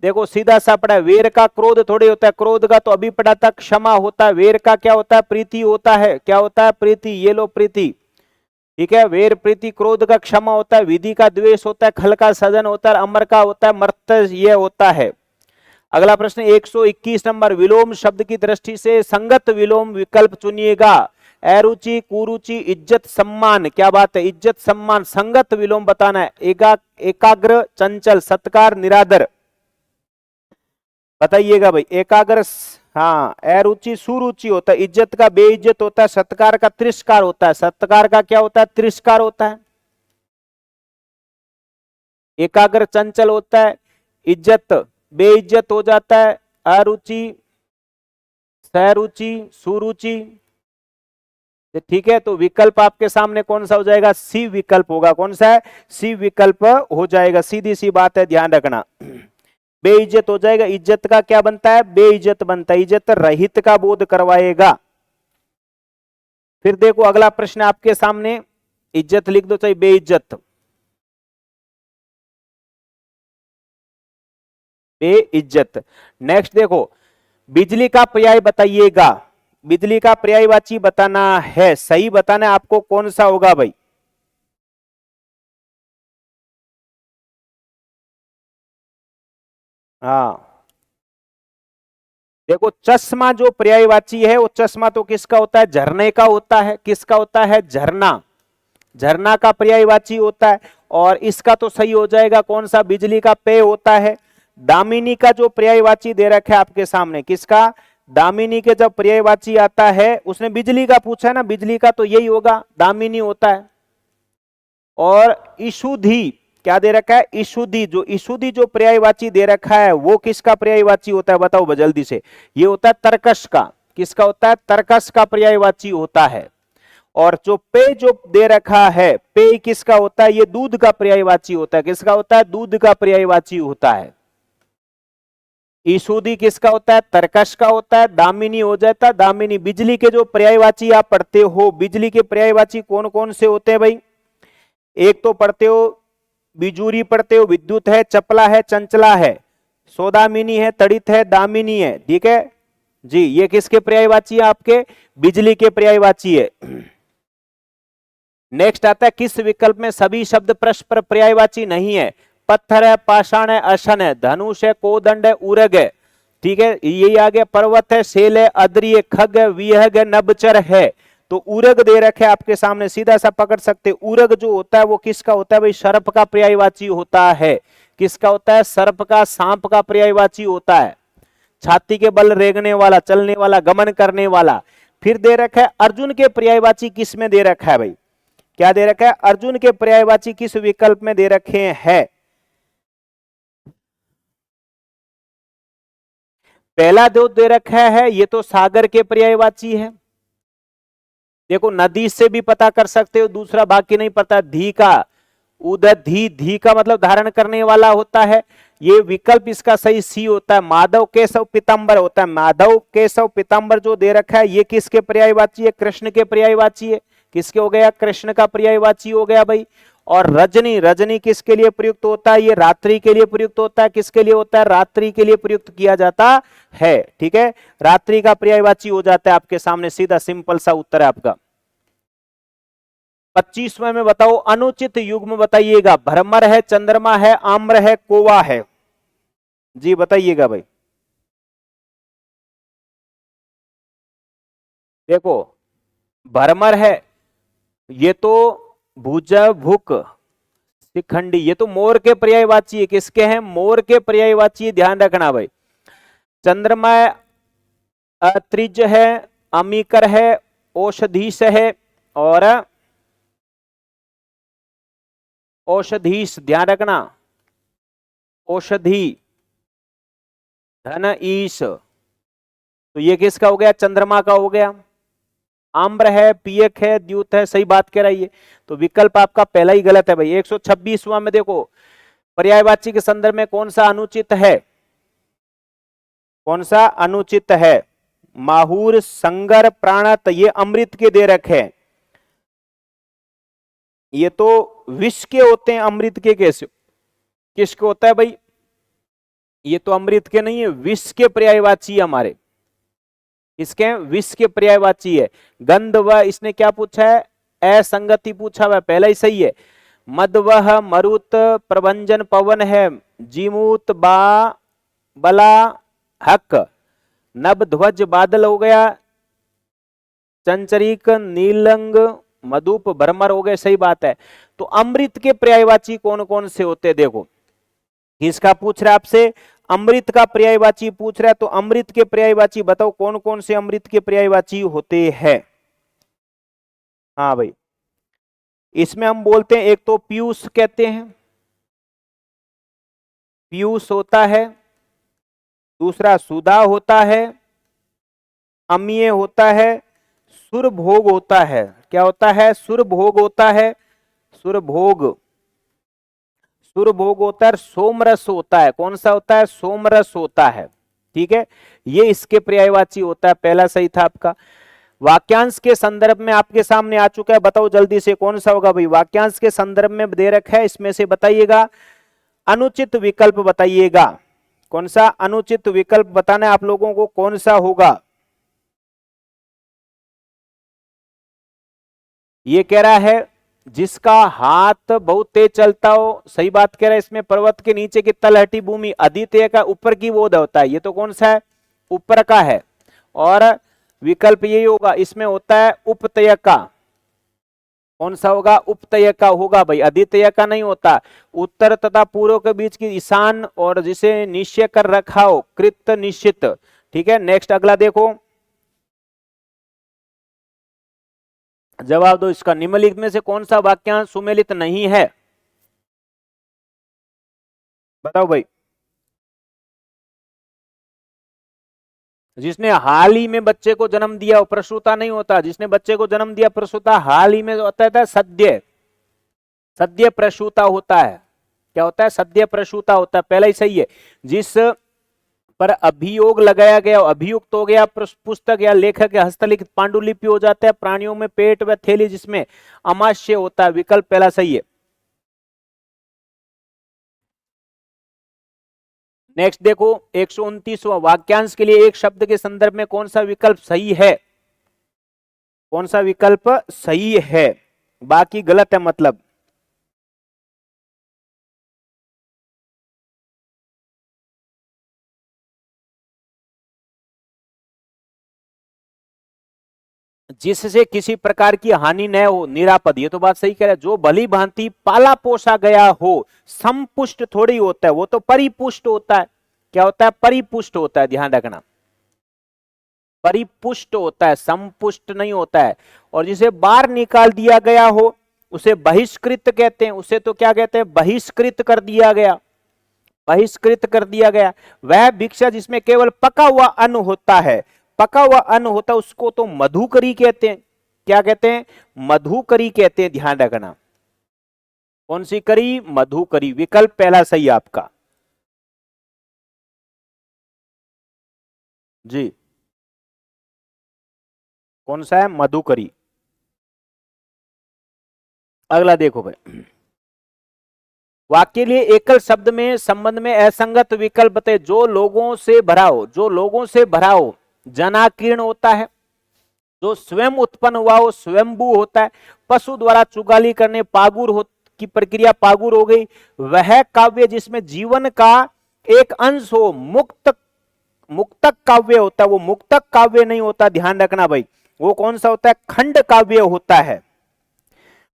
देखो सीधा सा पड़ा है, वेर का क्रोध थोड़े होता है, क्रोध का तो अभी पढ़ा था क्षमा होता है, वेर का क्या होता है, प्रीति होता है, क्या होता है, प्रीति, ये लो प्रीति, ठीक है, वेर प्रीति, क्रोध का क्षमा होता है, विधि का द्वेष होता है, खल का सजन होता है, अमर का होता है मर्त, ये होता है। अगला प्रश्न 121 नंबर, विलोम शब्द की दृष्टि से संगत विलोम विकल्प चुनिएगा। अरुचि, कुरुचि, इज्जत, सम्मान, क्या बात है, इज्जत सम्मान, संगत विलोम बताना है। एकाग्र, चंचल, सत्कार, निरादर, बताइएगा भाई। एकाग्र, हाँ, अरुचि सुरुचि होता है, इज्जत का बेइज्जत होता है, सत्कार का तिरस्कार होता है, सत्कार का क्या होता है, तिरस्कार होता है। एकाग्र चंचल होता है, इज्जत बेइज्जत हो जाता है, अरुचि सरुचि सुरुचि, ठीक है। तो विकल्प आपके सामने कौन सा हो जाएगा, सी विकल्प होगा, कौन सा है, सी विकल्प हो जाएगा, सीधी सी बात है, ध्यान रखना। बेइज्जत हो जाएगा, इज्जत का क्या बनता है, बेइज्जत बनता है, इज्जत रहित का बोध करवाएगा। फिर देखो अगला प्रश्न आपके सामने, इज्जत लिख दो चाहे बेइज्जत, बेइज्जत। नेक्स्ट देखो, बिजली का पर्याय बताइएगा, बिजली का पर्यायवाची बताना है, सही बताना है आपको, कौन सा होगा भाई। हाँ देखो, चश्मा जो पर्यायवाची है, वो चश्मा तो किसका होता है, झरने का होता है, किसका होता है, झरना, झरना का पर्यायवाची होता है। और इसका तो सही हो जाएगा, कौन सा, बिजली का पेय होता है। दामिनी का जो पर्यायवाची दे रखा है आपके सामने, किसका, दामिनी के जब पर्यायवाची आता है, उसने बिजली का पूछा है ना, बिजली का तो यही होगा, दामिनी होता है। और इशुधि क्या दे रखा है, इशुधि, जो इशुधि जो पर्यायवाची दे रखा है, वो किसका पर्यायवाची होता है, बताओ जल्दी से। ये होता है तर्कश का, किसका होता है, तर्कश का पर्यायवाची होता है। और जो पे जो दे रखा है, पे किसका होता है, ये दूध का पर्यायवाची होता है, किसका होता है, दूध का पर्यायवाची होता है। ईशुदी किसका होता है, तर्कश का होता है। दामिनी हो जाता है, दामिनी। बिजली के जो पर्यायवाची आप पढ़ते हो, बिजली के पर्यायवाची कौन कौन से होते हैं भाई, एक तो पढ़ते हो बिजूरी, पढ़ते हो विद्युत है, चपला है, चंचला है, सौदामिनी है, तड़ित है, दामिनी है, ठीक है जी। ये किसके पर्यायवाची है, आपके बिजली के पर्यायवाची है। नेक्स्ट आता है, किस विकल्प में सभी शब्द परस्पर पर्यायवाची नहीं है। पत्थर है, पाषाण है, अशन है, धनुष है, कोदंड है, उरग है, ठीक है, यही आ गया। पर्वत है, शेल है, अद्री है, खग है, विहग है, नभचर है। तो उरग दे रखे आपके सामने, सीधा सा पकड़ सकते। उरग जो होता है वो किसका होता है भाई, सर्प का पर्यायवाची होता है, किसका होता है, सर्प का, सांप का पर्यायवाची होता है। छाती के बल रेंगने वाला, चलने वाला, गमन करने वाला। फिर दे रखा है अर्जुन के पर्यायवाची किस में दे रखा है भाई, क्या दे रखा है, अर्जुन के पर्यायवाची किस विकल्प में दे रखे हैं। पहला जो दे रखा है ये तो सागर के पर्यायवाची है। देखो नदी से भी पता कर सकते हो, दूसरा बाकी नहीं पता, धी का, उदर धी, धी का मतलब धारण करने वाला होता है। ये विकल्प इसका सही सी होता है। माधव केशव पीताम्बर होता है, माधव केशव पीताम्बर जो दे रखा है ये किसके पर्यायवाची है, कृष्ण के पर्यायवाची है। किसके हो गया, कृष्ण का पर्यायवाची हो गया भाई। और रजनी, रजनी किसके लिए प्रयुक्त होता है, ये रात्रि के लिए प्रयुक्त होता है, किसके लिए होता है, रात्रि के लिए प्रयुक्त किया जाता है, ठीक है। रात्रि का पर्यायवाची हो जाता है आपके सामने, सीधा सिंपल सा उत्तर है आपका। 25वें में बताओ, अनुचित युग्म बताइएगा। भ्रमर है, चंद्रमा है, आम्र है, कोवा है, जी बताइएगा भाई। देखो भ्रमर है, ये तो भुज भुक शिखंडी, ये तो मोर के पर्यायवाची है। किसके हैं? मोर के पर्यायवाची, ध्यान रखना भाई। चंद्रमा त्रिज है, अमीकर है, औषधीश है और औषधीश, ध्यान रखना, औषधि, धन ईश, तो ये किसका हो गया? चंद्रमा का हो गया। आम्र है, पियक है, द्यूत है, सही बात कह रही है। तो विकल्प आपका पहला ही गलत है भाई। 126वां में देखो, पर्यायवाची के संदर्भ में कौन सा अनुचित है? कौन सा अनुचित है? माहूर, संगर, प्राणत, ये अमृत के दे रखे हैं। ये तो विष के होते हैं, अमृत के कैसे? किसके होता है भाई? ये तो अमृत के नहीं है, विष के पर्यायवाची हमारे। इसके विष के पर्यायवाची है। गंध व, इसने क्या पूछा है? असंगति पूछा हुआ, पहला ही सही है। मद वह, मरुत, प्रभंजन पवन है, जीमूत, बा, बला, हक, नभ, ध्वज, बादल हो गया, चंचरीक, नीलंग, मधुप, भ्रमर हो गए, सही बात है। तो अमृत के पर्यायवाची कौन कौन से होते हैं? देखो, किसका पूछ रहा है आपसे? अमृत का पर्यायवाची पूछ रहा है। तो अमृत के पर्यायवाची बताओ कौन कौन से अमृत के पर्यायवाची होते हैं? हाँ भाई, इसमें हम बोलते हैं, एक तो पीयूष कहते हैं, पीयूष होता है। दूसरा सुधा होता है, अमीय होता है, सुरभोग होता है। क्या होता है? सुरभोग होता है, सुरभोग, सुरभोग होता है, सोमरस होता है। कौन सा होता है? सोमरस होता है। ठीक है, ये इसके पर्यायवाची होता है। पहला सही था आपका। वाक्यांश के संदर्भ में आपके सामने आ चुका है, बताओ जल्दी से कौन सा होगा भाई? वाक्यांश के संदर्भ में दे रखा है, इसमें से बताइएगा, अनुचित विकल्प बताइएगा। कौन सा अनुचित विकल्प बताना है आप लोगों को, कौन सा होगा? ये कह रहा है जिसका हाथ बहुत तेज चलता हो, सही बात कह रहा है। इसमें पर्वत के नीचे की तलहटी भूमि, अदित्य का ऊपर की बोध होता है, ये तो कौन सा है? ऊपर का है। और विकल्प यही होगा, इसमें होता है उपतय का। कौन सा होगा? उपतय का होगा भाई, अदित्य का नहीं होता। उत्तर तथा पूर्व के बीच की ईशान, और जिसे निश्चय कर रखा हो, कृत निश्चित। ठीक है, नेक्स्ट अगला देखो, जवाब दो इसका। निम्नलिखित में से कौन सा वाक्यांश सुमेलित नहीं है? बताओ भाई। जिसने हाल ही में बच्चे को जन्म दिया वो प्रसूता नहीं होता। जिसने बच्चे को जन्म दिया प्रसूता हाल ही में होता है, सद्य, सद्य प्रसूता होता है। क्या होता है? सद्य प्रसूता होता है, पहला ही सही है। जिस पर अभियोग लगाया गया, अभियुक्त हो गया, पुस्तक या लेखक या हस्तलिखित पांडुलिपि हो जाता है। प्राणियों में पेट व थैली जिसमें अमाशय होता है, विकल्प पहला सही है। नेक्स्ट देखो, 129वां वाक्यांश के लिए एक शब्द के संदर्भ में कौन सा विकल्प सही है? कौन सा विकल्प सही है? बाकी गलत है मतलब। जिससे किसी प्रकार की हानि न हो, निरापद, ये तो बात सही कह रहा है। जो भली भांति पाला पोसा गया हो, संपुष्ट थोड़ी होता है, वो तो परिपुष्ट होता है। क्या होता है? परिपुष्ट होता है, ध्यान रखना, परिपुष्ट होता है, संपुष्ट नहीं होता है। और जिसे बाहर निकाल दिया गया हो उसे बहिष्कृत कहते हैं। उसे तो क्या कहते हैं? बहिष्कृत कर दिया गया, बहिष्कृत कर दिया गया। वह भिक्षा जिसमें केवल पका हुआ अन्न होता है, पका हुआ अन्न होता है, उसको तो मधुकरी कहते हैं। क्या कहते हैं? मधुकरी कहते हैं, ध्यान रखना। कौन सी करी? मधुकरी। विकल्प पहला सही आपका जी। कौन सा है? मधुकरी। अगला देखो भाई, वाक्य लिए एकल शब्द में संबंध में असंगत विकल्प बताए। जो लोगों से भरा हो, जो लोगों से भरा हो, जनाकीर्ण होता है। जो स्वयं उत्पन्न हुआ हो, स्वयंभू होता है। पशु द्वारा चुगाली करने, पागुर हो की प्रक्रिया, पागुर हो गई। वह काव्य जिसमें जीवन का एक अंश हो, मुक्त, मुक्तक काव्य होता है। वो मुक्तक काव्य नहीं होता, ध्यान रखना भाई। वो कौन सा होता है? खंड काव्य होता है।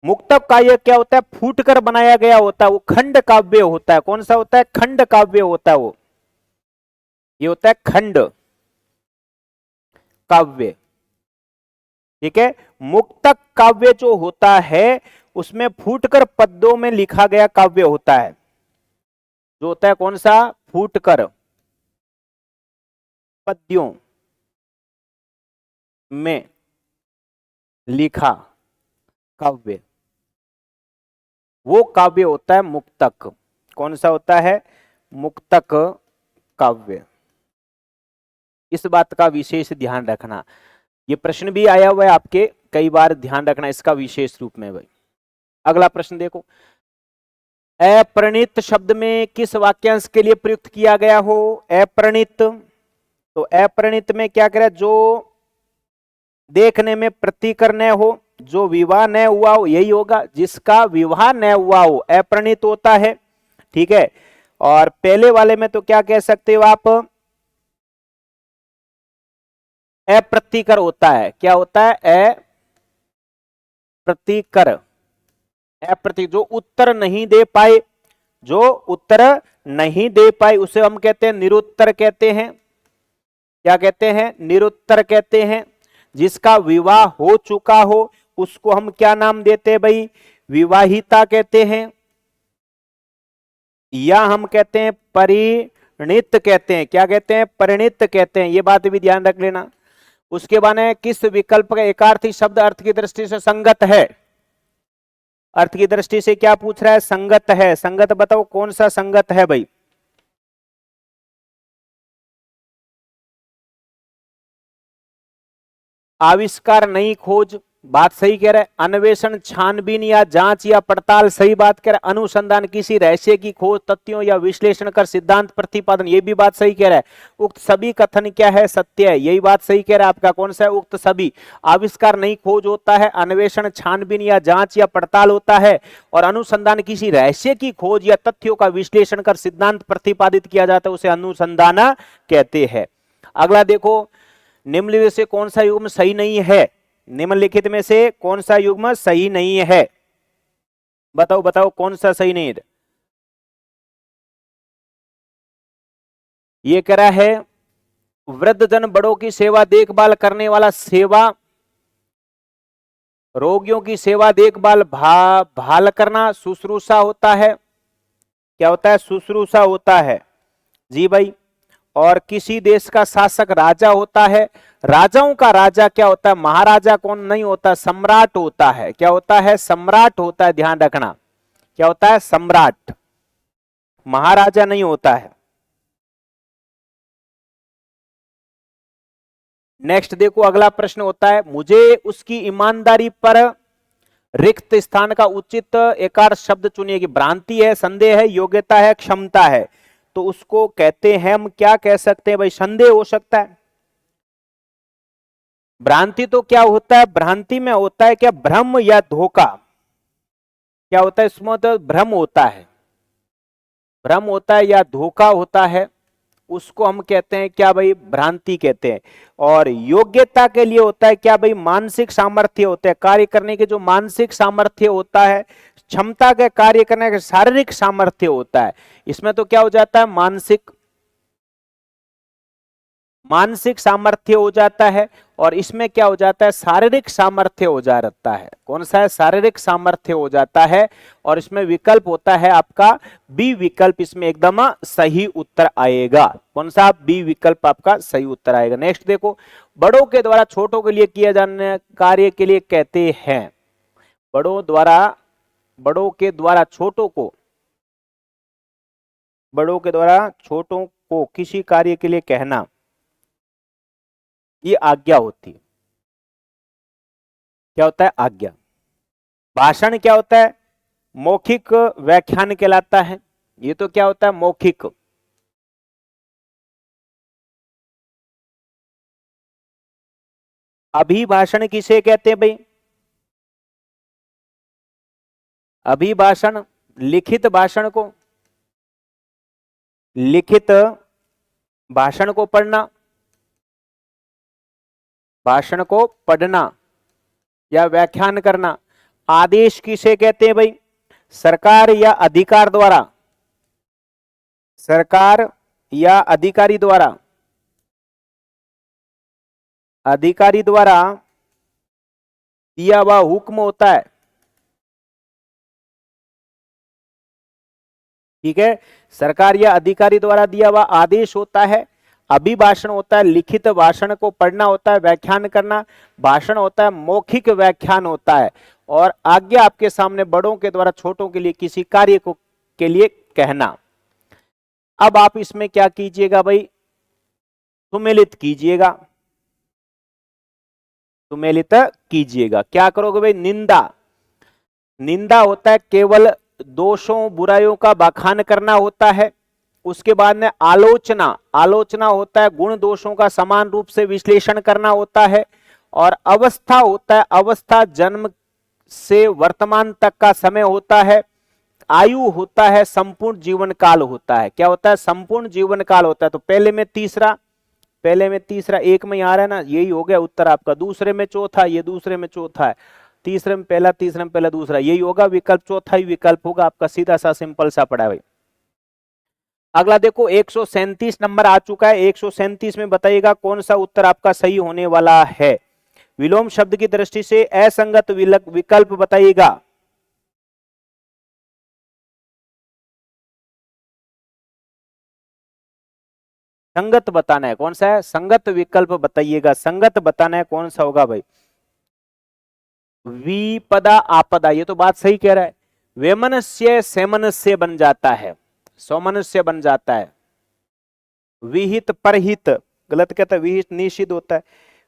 मुक्तक काव्य क्या होता है, फूटकर बनाया गया होता है, वो खंड काव्य होता है। कौन सा होता है, खंड काव्य होता है वो, ये होता है खंड काव्य। ठीक है, मुक्तक काव्य जो होता है उसमें फूटकर पद्यों में लिखा गया काव्य होता है, जो होता है कौन सा, फूटकर पद्यों में लिखा काव्य, वो काव्य होता है मुक्तक। कौन सा होता है, मुक्तक काव्य। इस बात का विशेष ध्यान रखना, ये प्रश्न भी आया हुआ है आपके कई बार, ध्यान रखना इसका विशेष रूप में भाई। अगला प्रश्न देखो, अप्रणीत शब्द में किस वाक्यांश के लिए प्रयुक्त किया गया हो, अप्रणीत। तो अप्रणीत में क्या करें, जो देखने में प्रतिकर न हो, जो विवाह न हुआ हो, यही होगा, जिसका विवाह न हुआ हो अप्रणीत होता है। ठीक है, और पहले वाले में तो क्या कह सकते हो आप, अप्रतिकर होता है। क्या होता है, अप्रतिकर, अप्रति, जो उत्तर नहीं दे पाए, जो उत्तर नहीं दे पाए उसे हम कहते हैं निरुत्तर कहते हैं। क्या कहते हैं, निरुत्तर कहते हैं। जिसका विवाह हो चुका हो उसको हम क्या नाम देते हैं भाई, विवाहिता कहते हैं, या हम कहते हैं परिणित कहते हैं। क्या कहते हैं, परिणित कहते हैं, ये बात भी ध्यान रख लेना। उसके बाद है, किस विकल्प का एकार्थी शब्द अर्थ की दृष्टि से संगत है, अर्थ की दृष्टि से क्या पूछ रहा है, संगत है। संगत बताओ कौन सा संगत है भाई, आविष्कार नई खोज, बात सही कह रहा है। अन्वेषण, छानबीन या जांच या पड़ताल, सही बात कह रहा है। अनुसंधान, किसी रहस्य की खोज, तथ्यों या विश्लेषण कर सिद्धांत प्रतिपादन, ये भी बात सही कह रहा है। उक्त सभी कथन क्या है, सत्य है, यही बात सही कह रहा है आपका। कौन सा है, उक्त सभी। आविष्कार नई खोज होता है, अन्वेषण छानबीन या जांच या पड़ताल होता है, और अनुसंधान किसी रहस्य की खोज या तथ्यों का विश्लेषण कर सिद्धांत प्रतिपादित किया जाता है, उसे अनुसंधान कहते हैं। अगला देखो, निम्नलिखित से कौन सा युग्म सही नहीं है, निम्नलिखित में से कौन सा युग्म सही नहीं है, बताओ बताओ कौन सा सही नहीं है। ये कह रहा है, वृद्धजन बड़ों की सेवा देखभाल करने वाला, सेवा, रोगियों की सेवा देखभाल भाल करना शुश्रूषा होता है। क्या होता है, शुश्रूषा होता है जी भाई। और किसी देश का शासक राजा होता है, राजाओं का राजा क्या होता है, महाराजा कौन नहीं होता, सम्राट होता है। क्या होता है, सम्राट होता है, ध्यान रखना। क्या होता है, सम्राट, महाराजा नहीं होता है। नेक्स्ट देखो, अगला प्रश्न होता है, मुझे उसकी ईमानदारी पर रिक्त स्थान का उचित एकार शब्द चुनिए। कि भ्रांति है, संदेह है, योग्यता है, क्षमता है, तो उसको कहते हैं, हम क्या कह सकते हैं भाई, संदेह हो सकता है। भ्रांति तो क्या होता है, भ्रांति में होता है क्या, भ्रम या धोखा। क्या होता है इसमें, तो भ्रम होता है, भ्रम होता है या धोखा होता है, उसको हम कहते हैं क्या भाई, भ्रांति कहते हैं। और योग्यता के लिए होता है क्या भाई, मानसिक सामर्थ्य होता है, कार्य करने के जो मानसिक सामर्थ्य होता है। क्षमता के कार्य करने का शारीरिक सामर्थ्य होता है। इसमें तो क्या हो जाता है, मानसिक, मानसिक सामर्थ्य हो जाता है, और इसमें क्या हो जाता है, शारीरिक सामर्थ्य हो जाता है। कौन सा है, शारीरिक सामर्थ्य हो जाता है। और इसमें विकल्प होता है आपका बी विकल्प, इसमें एकदम सही उत्तर आएगा। कौन सा, बी विकल्प आपका सही उत्तर आएगा। नेक्स्ट देखो, बड़ों के द्वारा छोटों के लिए किए जाने कार्य के लिए कहते हैं, बड़ों के द्वारा छोटों को, बड़ों के द्वारा छोटों को किसी कार्य के लिए कहना, ये आज्ञा होती है। क्या होता है, आज्ञा। भाषण क्या होता है, मौखिक व्याख्यान कहलाता है। ये तो क्या होता है, मौखिक। अभिभाषण किसे कहते हैं भाई, अभिभाषण लिखित भाषण को, लिखित भाषण को पढ़ना, भाषण को पढ़ना या व्याख्यान करना। आदेश किसे कहते हैं भाई? सरकार या अधिकार द्वारा, सरकार या अधिकारी द्वारा, अधिकारी द्वारा दिया हुआ हुक्म होता है। ठीक है, सरकार या अधिकारी द्वारा दिया हुआ आदेश होता है। अभिभाषण होता है, लिखित भाषण को पढ़ना होता है, व्याख्यान करना। भाषण होता है, मौखिक व्याख्यान होता है। और आज्ञा आपके सामने बड़ों के द्वारा छोटों के लिए किसी कार्य को के लिए कहना। अब आप इसमें क्या कीजिएगा भाई? सुमेलित कीजिएगा, सुमेलित कीजिएगा। क्या करोगे भाई? निंदा, निंदा होता है केवल दोषों बुराइयों का बखान करना होता है। उसके बाद में आलोचना, आलोचना होता है गुण दोषों का समान रूप से विश्लेषण करना होता है। और अवस्था होता है, अवस्था जन्म से वर्तमान तक का समय होता है। आयु होता है, संपूर्ण जीवन काल होता है। क्या होता है? संपूर्ण जीवन काल होता है। तो पहले में तीसरा, पहले में तीसरा, एक में आ रहा है ना, यही हो गया उत्तर आपका। दूसरे में चौथा, ये दूसरे में चौथा है। तीसरे में पहला, तीसरे में पहला, दूसरा, यही होगा विकल्प। चौथा ही विकल्प होगा आपका, सीधा सा सिंपल सा पड़ा है भाई। अगला देखो 137 नंबर आ चुका है। 137 में बताइएगा कौन सा उत्तर आपका सही होने वाला है। विलोम शब्द की दृष्टि से असंगत विकल्प बताइएगा। संगत बताना है, कौन सा है? संगत विकल्प बताइएगा। संगत बताना है कौन सा होगा भाई? विपदा आपदा, ये तो बात सही कह रहा है। वेमनस्य सेमनस्य बन जाता है, सौमनस्य बन जाता है। विहित परहित, गलत कहता है, विहित निषिद्ध होता है।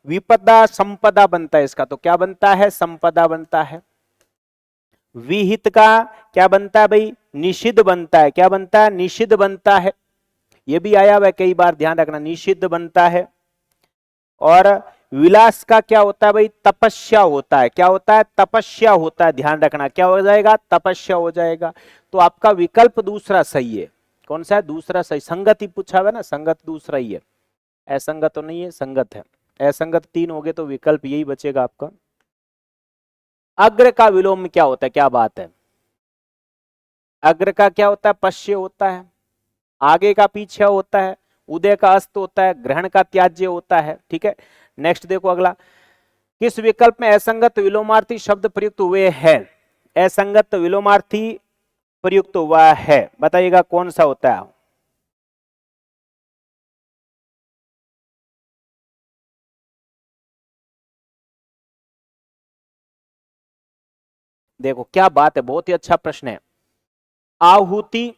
विपदा संपदा बनता है इसका, तो क्या बनता है? संपदा बनता है। विहित का क्या बनता है भाई? निषिद्ध बनता है। क्या बनता है? निषिद्ध बनता है। ये भी आया हुआ है कई बार, ध्यान रखना, निषिद्ध बनता है। और विलास का क्या होता है भाई? तपस्या होता है। क्या होता है? तपस्या होता है। ध्यान रखना, क्या हो जाएगा? तपस्या हो जाएगा। तो आपका विकल्प दूसरा सही है। कौन सा है? दूसरा सही। संगत ही पूछा हुआ है ना, संगत दूसरा ही है, असंगत तो नहीं है, संगत है। असंगत 3 हो गए तो विकल्प यही बचेगा आपका। अग्र का विलोम क्या होता है? क्या बात है? अग्र का क्या होता है? पश्य होता है। आगे का पीछे होता है। उदय का अस्त होता है। ग्रहण का त्याज्य होता है। ठीक है, नेक्स्ट देखो अगला। किस विकल्प में असंगत विलोमार्थी शब्द प्रयुक्त हुए हैं? असंगत विलोमार्थी प्रयुक्त हुआ है, बताइएगा कौन सा होता है? देखो क्या बात है, बहुत ही अच्छा प्रश्न है। आहुति,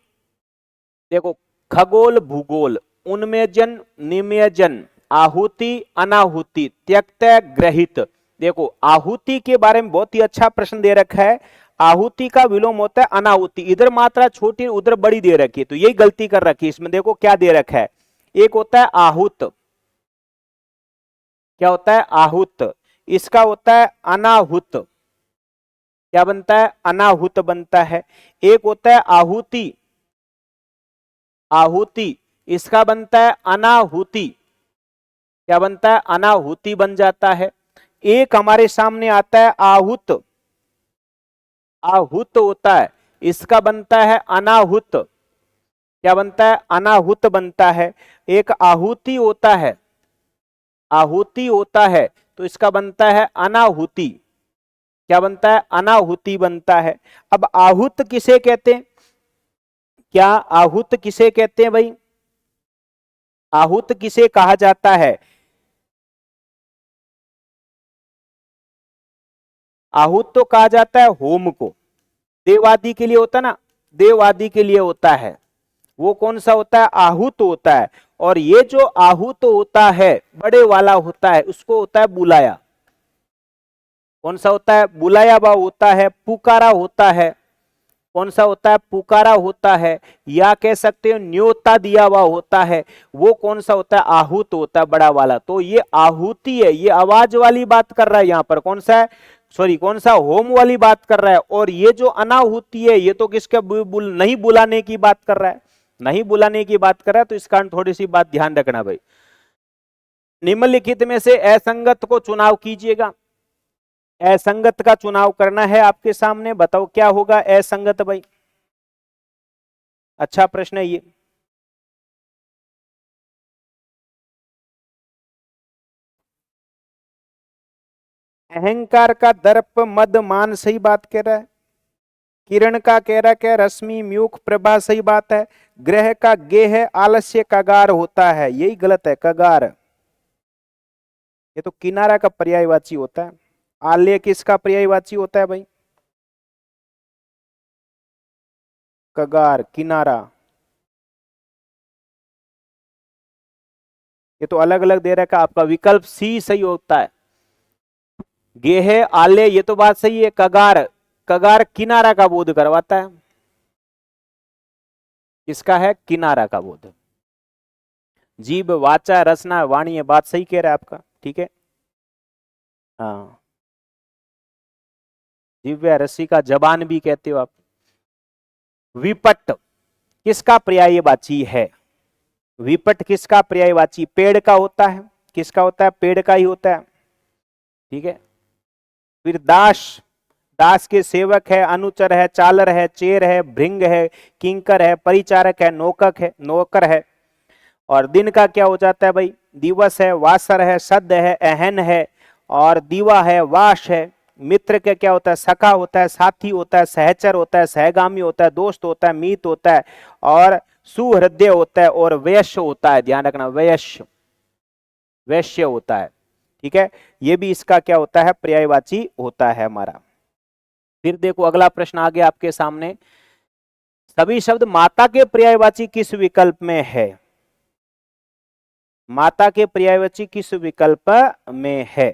देखो खगोल भूगोल, उन्मेजन निमेजन, आहुति अनाहुति, त्यक्त ग्रहित। देखो आहुति के बारे में बहुत ही अच्छा प्रश्न दे रखा है। आहुति का विलोम होता है अनाहुति। इधर मात्रा छोटी, उधर बड़ी दे रखी है, तो यही गलती कर रखी है इसमें। देखो क्या दे रखा है, एक होता है आहूत, क्या होता है? आहूत। इसका होता है अनाहुत, क्या बनता है? अनाहुत बनता है। एक होता है आहुति, आहुति, इसका बनता है अनाहुति, क्या बनता है? अनाहुति बन जाता है। एक हमारे सामने आता है आहुत, आहुत होता है, इसका बनता है अनाहुत, क्या बनता है? अनाहुत बनता है। एक आहुति होता है, आहुति होता है, तो इसका बनता है अनाहुति, क्या बनता है? अनाहुति बनता है। अब आहुत किसे कहते हैं? क्या आहुत किसे कहते हैं भाई? आहुत किसे कहा जाता है? आहुत तो कहा जाता है होम को, देव आदि के लिए होता है ना, देव आदि के लिए होता है। वो कौन सा होता है? आहूत होता है। और ये जो आहूत होता है, बड़े वाला होता है, उसको होता है बुलाया। कौन सा होता है? बुलाया हुआ होता है, पुकारा होता है। कौन सा होता है? पुकारा होता है, या कह सकते हो न्योता दिया हुआ होता है। वो कौन सा होता है? आहूत होता है, बड़ा वाला। तो ये आहूति है, ये आवाज वाली बात कर रहा है यहां पर। कौन सा है? सॉरी, कौन सा? होम वाली बात कर रहा है। और ये जो अनाहुति है, ये तो किसके नहीं बुलाने की बात कर रहा है, नहीं बुलाने की बात कर रहा है। तो इस कारण थोड़ी सी बात ध्यान रखना भाई। निम्नलिखित में से असंगत को चुनाव कीजिएगा। असंगत का चुनाव करना है आपके सामने, बताओ क्या होगा असंगत भाई। अच्छा प्रश्न है ये। अहंकार का दर्प मद मान, सही बात कह रहा है। किरण का कह रहा है क्या, रश्मि म्यूख प्रभा, सही बात है। ग्रह का गेह है, आलस्य कगार होता है, यही गलत है, कगार। ये तो किनारा का पर्यायवाची होता है। आल्य किसका पर्यायवाची होता है भाई? कगार, किनारा। ये तो अलग अलग दे रखा, आपका विकल्प सी सही होता है। गेह आले, ये तो बात सही है। कगार, कगार किनारा का बोध करवाता है। किसका है? किनारा का बोध। जीभ वाचा रसना वाणी, ये बात सही कह रहा है आपका, ठीक है। हाँ, दिव्या रस्सी का जबान भी कहते हो आप। विपट किसका पर्यायवाची है? विपट किसका पर्यायवाची? पेड़ का होता है। किसका होता है? पेड़ का ही होता है, ठीक है। फिर दास, दास के सेवक है, अनुचर है, चालर है, चेर है, भृंग है, किंकर है, परिचारक है, नौकक है, नौकर है। और दिन का क्या हो जाता है भाई? दिवस है, वासर है, सद है, अहन है, और दीवा है, वाश है। मित्र के क्या होता है? सखा होता है, साथी होता है, सहचर होता है, सहगामी होता है, दोस्त होता है, मीत होता है, और सुहृदय होता है, और वैश्य होता है। ध्यान रखना, वैश्य, वैश्य होता है, ठीक है। ये भी इसका क्या होता है? पर्यायवाची होता है हमारा। फिर देखो अगला प्रश्न आ गया आपके सामने। सभी शब्द माता के पर्यायवाची किस विकल्प में है? माता के पर्यायवाची किस विकल्प में है?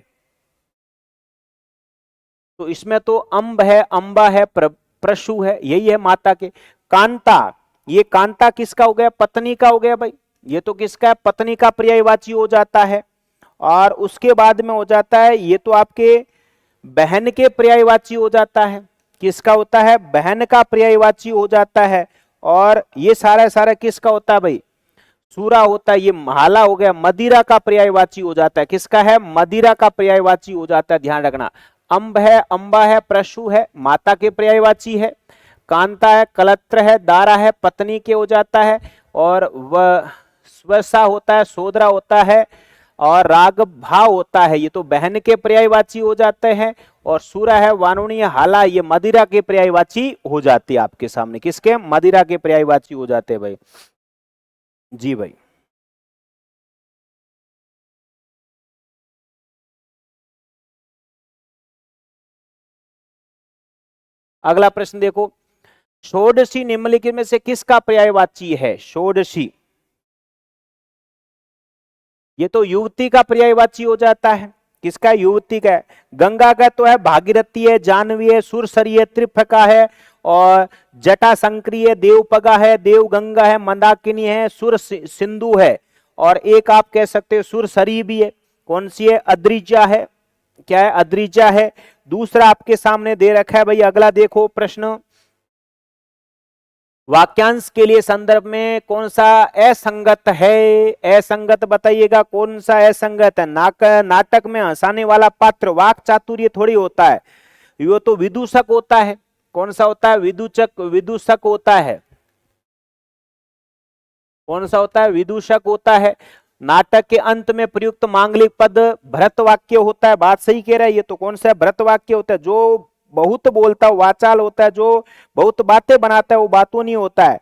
तो इसमें तो अम्ब है, अंबा है, प्रशु है, यही है माता के। कांता, ये कांता किसका हो गया? पत्नी का हो गया भाई। ये तो किसका है? पत्नी का पर्यायवाची हो जाता है। और उसके बाद में हो जाता है, ये तो आपके बहन के पर्यायवाची हो जाता है। किसका होता है? बहन का पर्यायवाची हो जाता है। और ये सारा सारा किसका होता है भाई? सूरा होता है। ये हाला हो गया, मदिरा का पर्यायवाची हो जाता है। किसका है? मदिरा का पर्यायवाची हो जाता है, ध्यान रखना। अम्ब है, अंबा है, प्रशु है, माता के पर्यायवाची है। कांता है, कलत्र है, दारा है, पत्नी के हो जाता है। और वह स्वसा होता है, सोदरा होता है, और राग भाव होता है, ये तो बहन के पर्यायवाची हो जाते हैं। और सूरा है, वानुणी, हाला, ये मदिरा के पर्यायवाची हो जाती है आपके सामने। किसके? मदिरा के पर्यायवाची हो जाते हैं भाई। जी भाई। अगला प्रश्न देखो, षोडशी निम्नलिखित में से किसका पर्यायवाची है? षोडशी, ये तो युवती का पर्यायवाची हो जाता है। किसका? युवती का है। गंगा का तो है भागीरथी है, जानवी है, सुरसरी है, त्रिफका है, और जटा संक्री है, देवपगा है, देव गंगा है, मंदाकिनी है, सुर सिंधु है, और एक आप कह सकते हो सुरसरी भी है। कौन सी है? अद्रिजा है। क्या है? अद्रिजा है। दूसरा आपके सामने दे रखा है भाई, अगला देखो प्रश्न। वाक्यांश के लिए संदर्भ में कौन सा असंगत है? असंगत बताइएगा, कौन सा असंगत है? नाटक में हंसाने वाला पात्र वाक चातुर्य थोड़ी होता है, यो तो विदूषक होता है। कौन सा होता है? विदूषक, विदूषक होता है। कौन सा होता है? विदूषक होता है। नाटक के अंत में प्रयुक्त मांगलिक पद भरत वाक्य होता है, बात सही कह रहा है। ये तो कौन सा है? भरत वाक्य होता है। जो बहुत बोलता है वाचाल होता है, जो बहुत बातें बनाता है वो बातों नहीं होता है।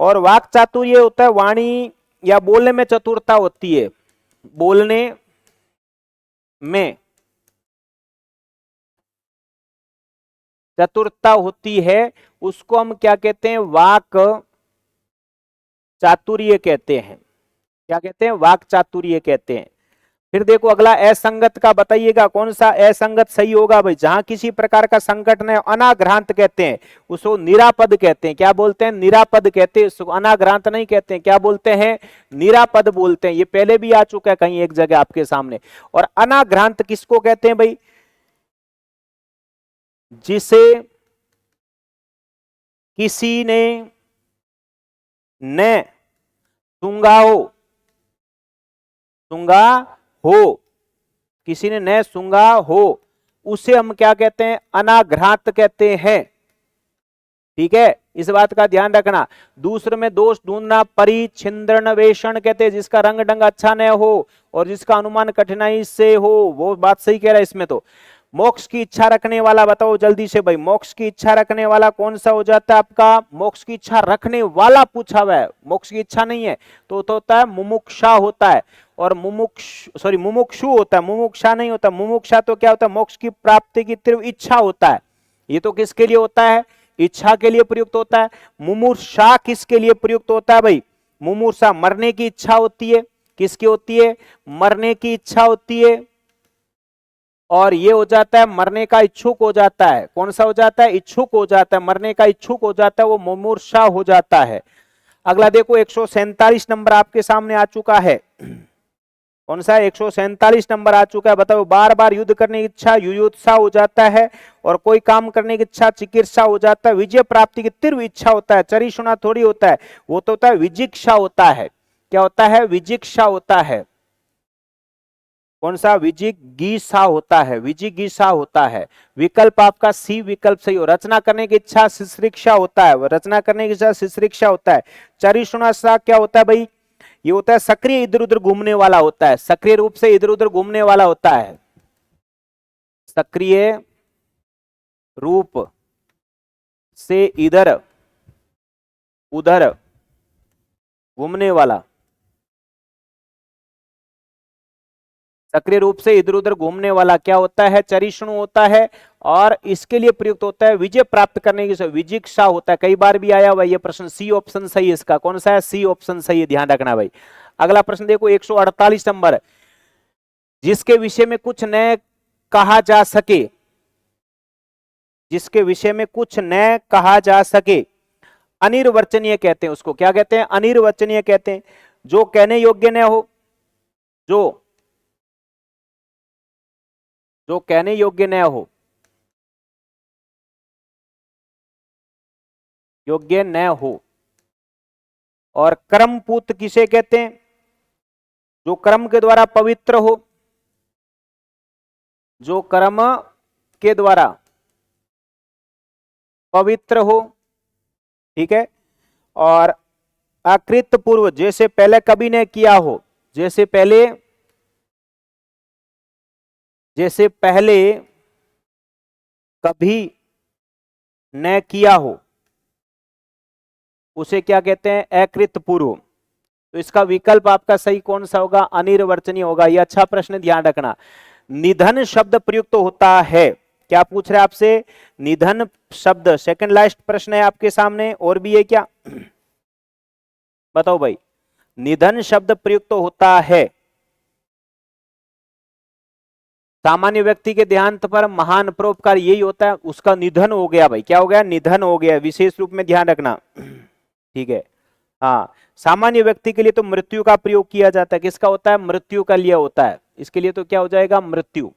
और वाक चातुर्य होता है, वाणी या बोलने में चतुरता होती है, बोलने में चतुरता होती है, उसको हम क्या कहते हैं? वाक चातुर्य कहते हैं। क्या कहते हैं? वाक चातुर्य कहते हैं। फिर देखो अगला, असंगत का बताइएगा, कौन सा असंगत सही होगा भाई? जहां किसी प्रकार का संकट न, अनाग्रांत कहते हैं उसको, निरापद कहते हैं। क्या बोलते हैं? निरापद कहते हैं उसको, अनाग्रांत नहीं कहते हैं। क्या बोलते हैं? निरापद बोलते हैं। ये पहले भी आ चुका है कहीं एक जगह आपके सामने। और अनाग्रांत किसको कहते हैं भाई? जिसे किसी ने न सूंघा हो, सूंघा हो, किसी ने न सूंघा हो, उसे हम क्या कहते हैं? अनाघ्रात कहते हैं। ठीक है, इस बात का ध्यान रखना। दूसरे में दोष ढूंढना परिच्छिन्नवेषण कहते हैं, जिसका रंग ढंग अच्छा न हो और जिसका अनुमान कठिनाई से हो, वो बात सही कह रहा है इसमें। तो मोक्ष की इच्छा रखने वाला, बताओ जल्दी से भाई, मोक्ष की इच्छा रखने वाला कौन सा हो जाता है आपका? मोक्ष की इच्छा रखने वाला पूछा हुआ है, मोक्ष की इच्छा नहीं है तो होता है मुमुक्षा होता है, और मुमुक्षु होता है, मुमुक्षा नहीं होता। मुमुक्षा तो क्या होता है? मोक्ष की प्राप्ति की तीव्र इच्छा होता है। ये तो किसके लिए होता है? इच्छा के लिए प्रयुक्त होता है। मुमूर्षा किसके लिए प्रयुक्त होता है भाई? मुमूर्षा मरने की इच्छा होती है। किसकी होती है? मरने की इच्छा होती है। और ये हो जाता है मरने का इच्छुक हो जाता है। कौन सा हो जाता है? इच्छुक हो जाता है, मरने का इच्छुक हो जाता है, वो मुमूर्षा हो जाता है। अगला देखो 147 नंबर आपके सामने आ चुका है। कौन सा? 147 नंबर आ चुका है। बताओ, बार बार युद्ध करने की इच्छा युयुत्सा हो जाता है, और कोई काम करने की इच्छा चिकित्सा हो जाता है। विजय प्राप्ति की तीव्र इच्छा होता है, चरिशुना थोड़ी होता है, वो तो होता है विजिक्षा होता है। क्या होता है? विजिक्षा होता है। कौन सा? विजिगीषा होता है, विजिगीषा होता है। विकल्प आपका सी विकल्प सही हो। रचना करने की इच्छा शिश्रिक्षा होता है, रचना करने की इच्छा शिश्रिक्षा होता है। चरिशुना सा क्या होता है भाई? ये होता है सक्रिय इधर उधर घूमने वाला होता है, सक्रिय रूप से इधर उधर घूमने वाला होता है, सक्रिय रूप से इधर उधर घूमने वाला, सक्रिय रूप से इधर उधर घूमने वाला क्या होता है? चरिष्णु होता है। और इसके लिए प्रयुक्त होता है विजय प्राप्त करने की विजिक्षा होता है। कई बार भी आया हुआ ये प्रश्न, सी ऑप्शन सही है इसका। कौन सा है? सी ऑप्शन सही है, ध्यान रखना भाई। अगला प्रश्न देखो 148 नंबर, जिसके विषय में कुछ न कहा जा सके, जिसके विषय में कुछ न कहा जा सके, अनिर्वचनीय कहते हैं उसको। क्या कहते हैं? अनिर्वचनीय कहते हैं। जो कहने योग्य न हो, जो कहने योग्य न हो, योग्य न हो। और कर्मपूत किसे कहते हैं? जो कर्म के द्वारा पवित्र हो, जो कर्म के द्वारा पवित्र हो। ठीक है। और अकृत पूर्व, जैसे पहले कभी ने किया हो, जैसे पहले कभी न किया हो, उसे क्या कहते हैं? अकृत पूर्व। तो इसका विकल्प आपका सही कौन सा होगा? अनिर्वचनीय होगा। यह अच्छा प्रश्न, ध्यान रखना। निधन शब्द प्रयुक्त होता है। क्या पूछ रहे हैं आपसे? निधन शब्द, सेकंड लास्ट प्रश्न है आपके सामने। और भी है क्या? बताओ भाई। निधन शब्द प्रयुक्त होता है सामान्य व्यक्ति के देहांत पर महान परोपकार, यही होता है, उसका निधन हो गया भाई। क्या हो गया? निधन हो गया, विशेष रूप में ध्यान रखना। ठीक है। हाँ, सामान्य व्यक्ति के लिए तो मृत्यु का प्रयोग किया जाता है। किसका होता है? मृत्यु का लिए होता है। इसके लिए तो क्या हो जाएगा? मृत्यु।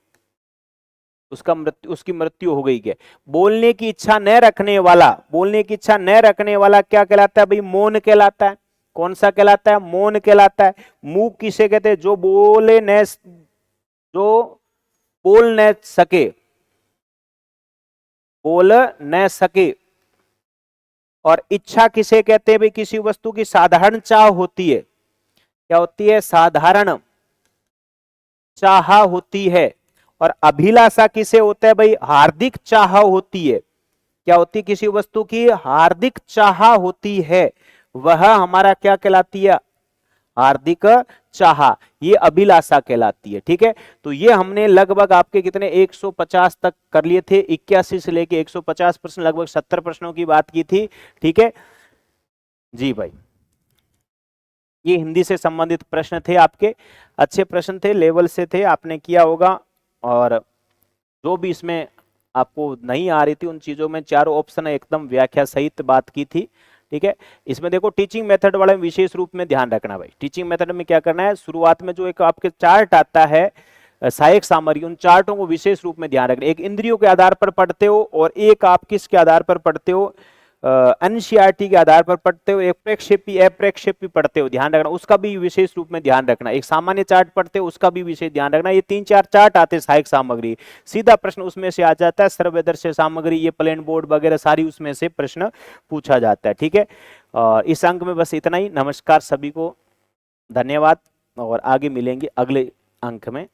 उसकी मृत्यु हो गई। क्या? बोलने की इच्छा न रखने वाला, बोलने की इच्छा न रखने वाला क्या कहलाता है भाई? मौन कहलाता है। कौन सा कहलाता है? मौन कहलाता है। मूक किसे कहते हैं? जो बोल न सके, बोल न सके। और इच्छा किसे कहते हैं भाई? किसी वस्तु की साधारण चाह होती है। क्या होती है? साधारण चाह होती है। और अभिलाषा किसे होता है भाई? हार्दिक चाह होती है। क्या होती है? किसी वस्तु की हार्दिक चाह होती है, वह हमारा क्या कहलाती है? हार्दिक चाह, ये अभिलाषा कहलाती है। ठीक है। तो ये हमने लगभग आपके कितने 150 तक कर लिए थे, 81 से लेके 150 प्रश्न, लगभग 70 प्रश्नों की बात की थी। ठीक है जी भाई। ये हिंदी से संबंधित प्रश्न थे आपके, अच्छे प्रश्न थे, लेवल से थे, आपने किया होगा। और जो भी इसमें आपको नहीं आ रही थी उन चीजों में चारों ऑप्शन एकदम व्याख्या सहित बात की थी। ठीक है। इसमें देखो टीचिंग मेथड वाले विशेष रूप में ध्यान रखना भाई। टीचिंग मेथड में क्या करना है? शुरुआत में जो एक आपके चार्ट आता है सहायक सामग्री, उन चार्टों को विशेष रूप में ध्यान रखना। एक इंद्रियों के आधार पर पढ़ते हो और एक आप किसके आधार पर पढ़ते हो? एनसीईआरटी के आधार पर पढ़ते हो, एक प्रक्षेपी अप्रक्षेपी पढ़ते हो, ध्यान रखना उसका भी विशेष रूप में ध्यान रखना, एक सामान्य चार्ट पढ़ते हो उसका भी विशेष ध्यान रखना। ये 3-4 चार्ट आते हैं सहायक सामग्री, सीधा प्रश्न उसमें से आ जाता है। सर्वदर्शी सामग्री, ये प्लेन बोर्ड वगैरह सारी उसमें से प्रश्न पूछा जाता है, ठीक है। और इस अंक में बस इतना ही। नमस्कार सभी को, धन्यवाद, और आगे मिलेंगे अगले अंक में।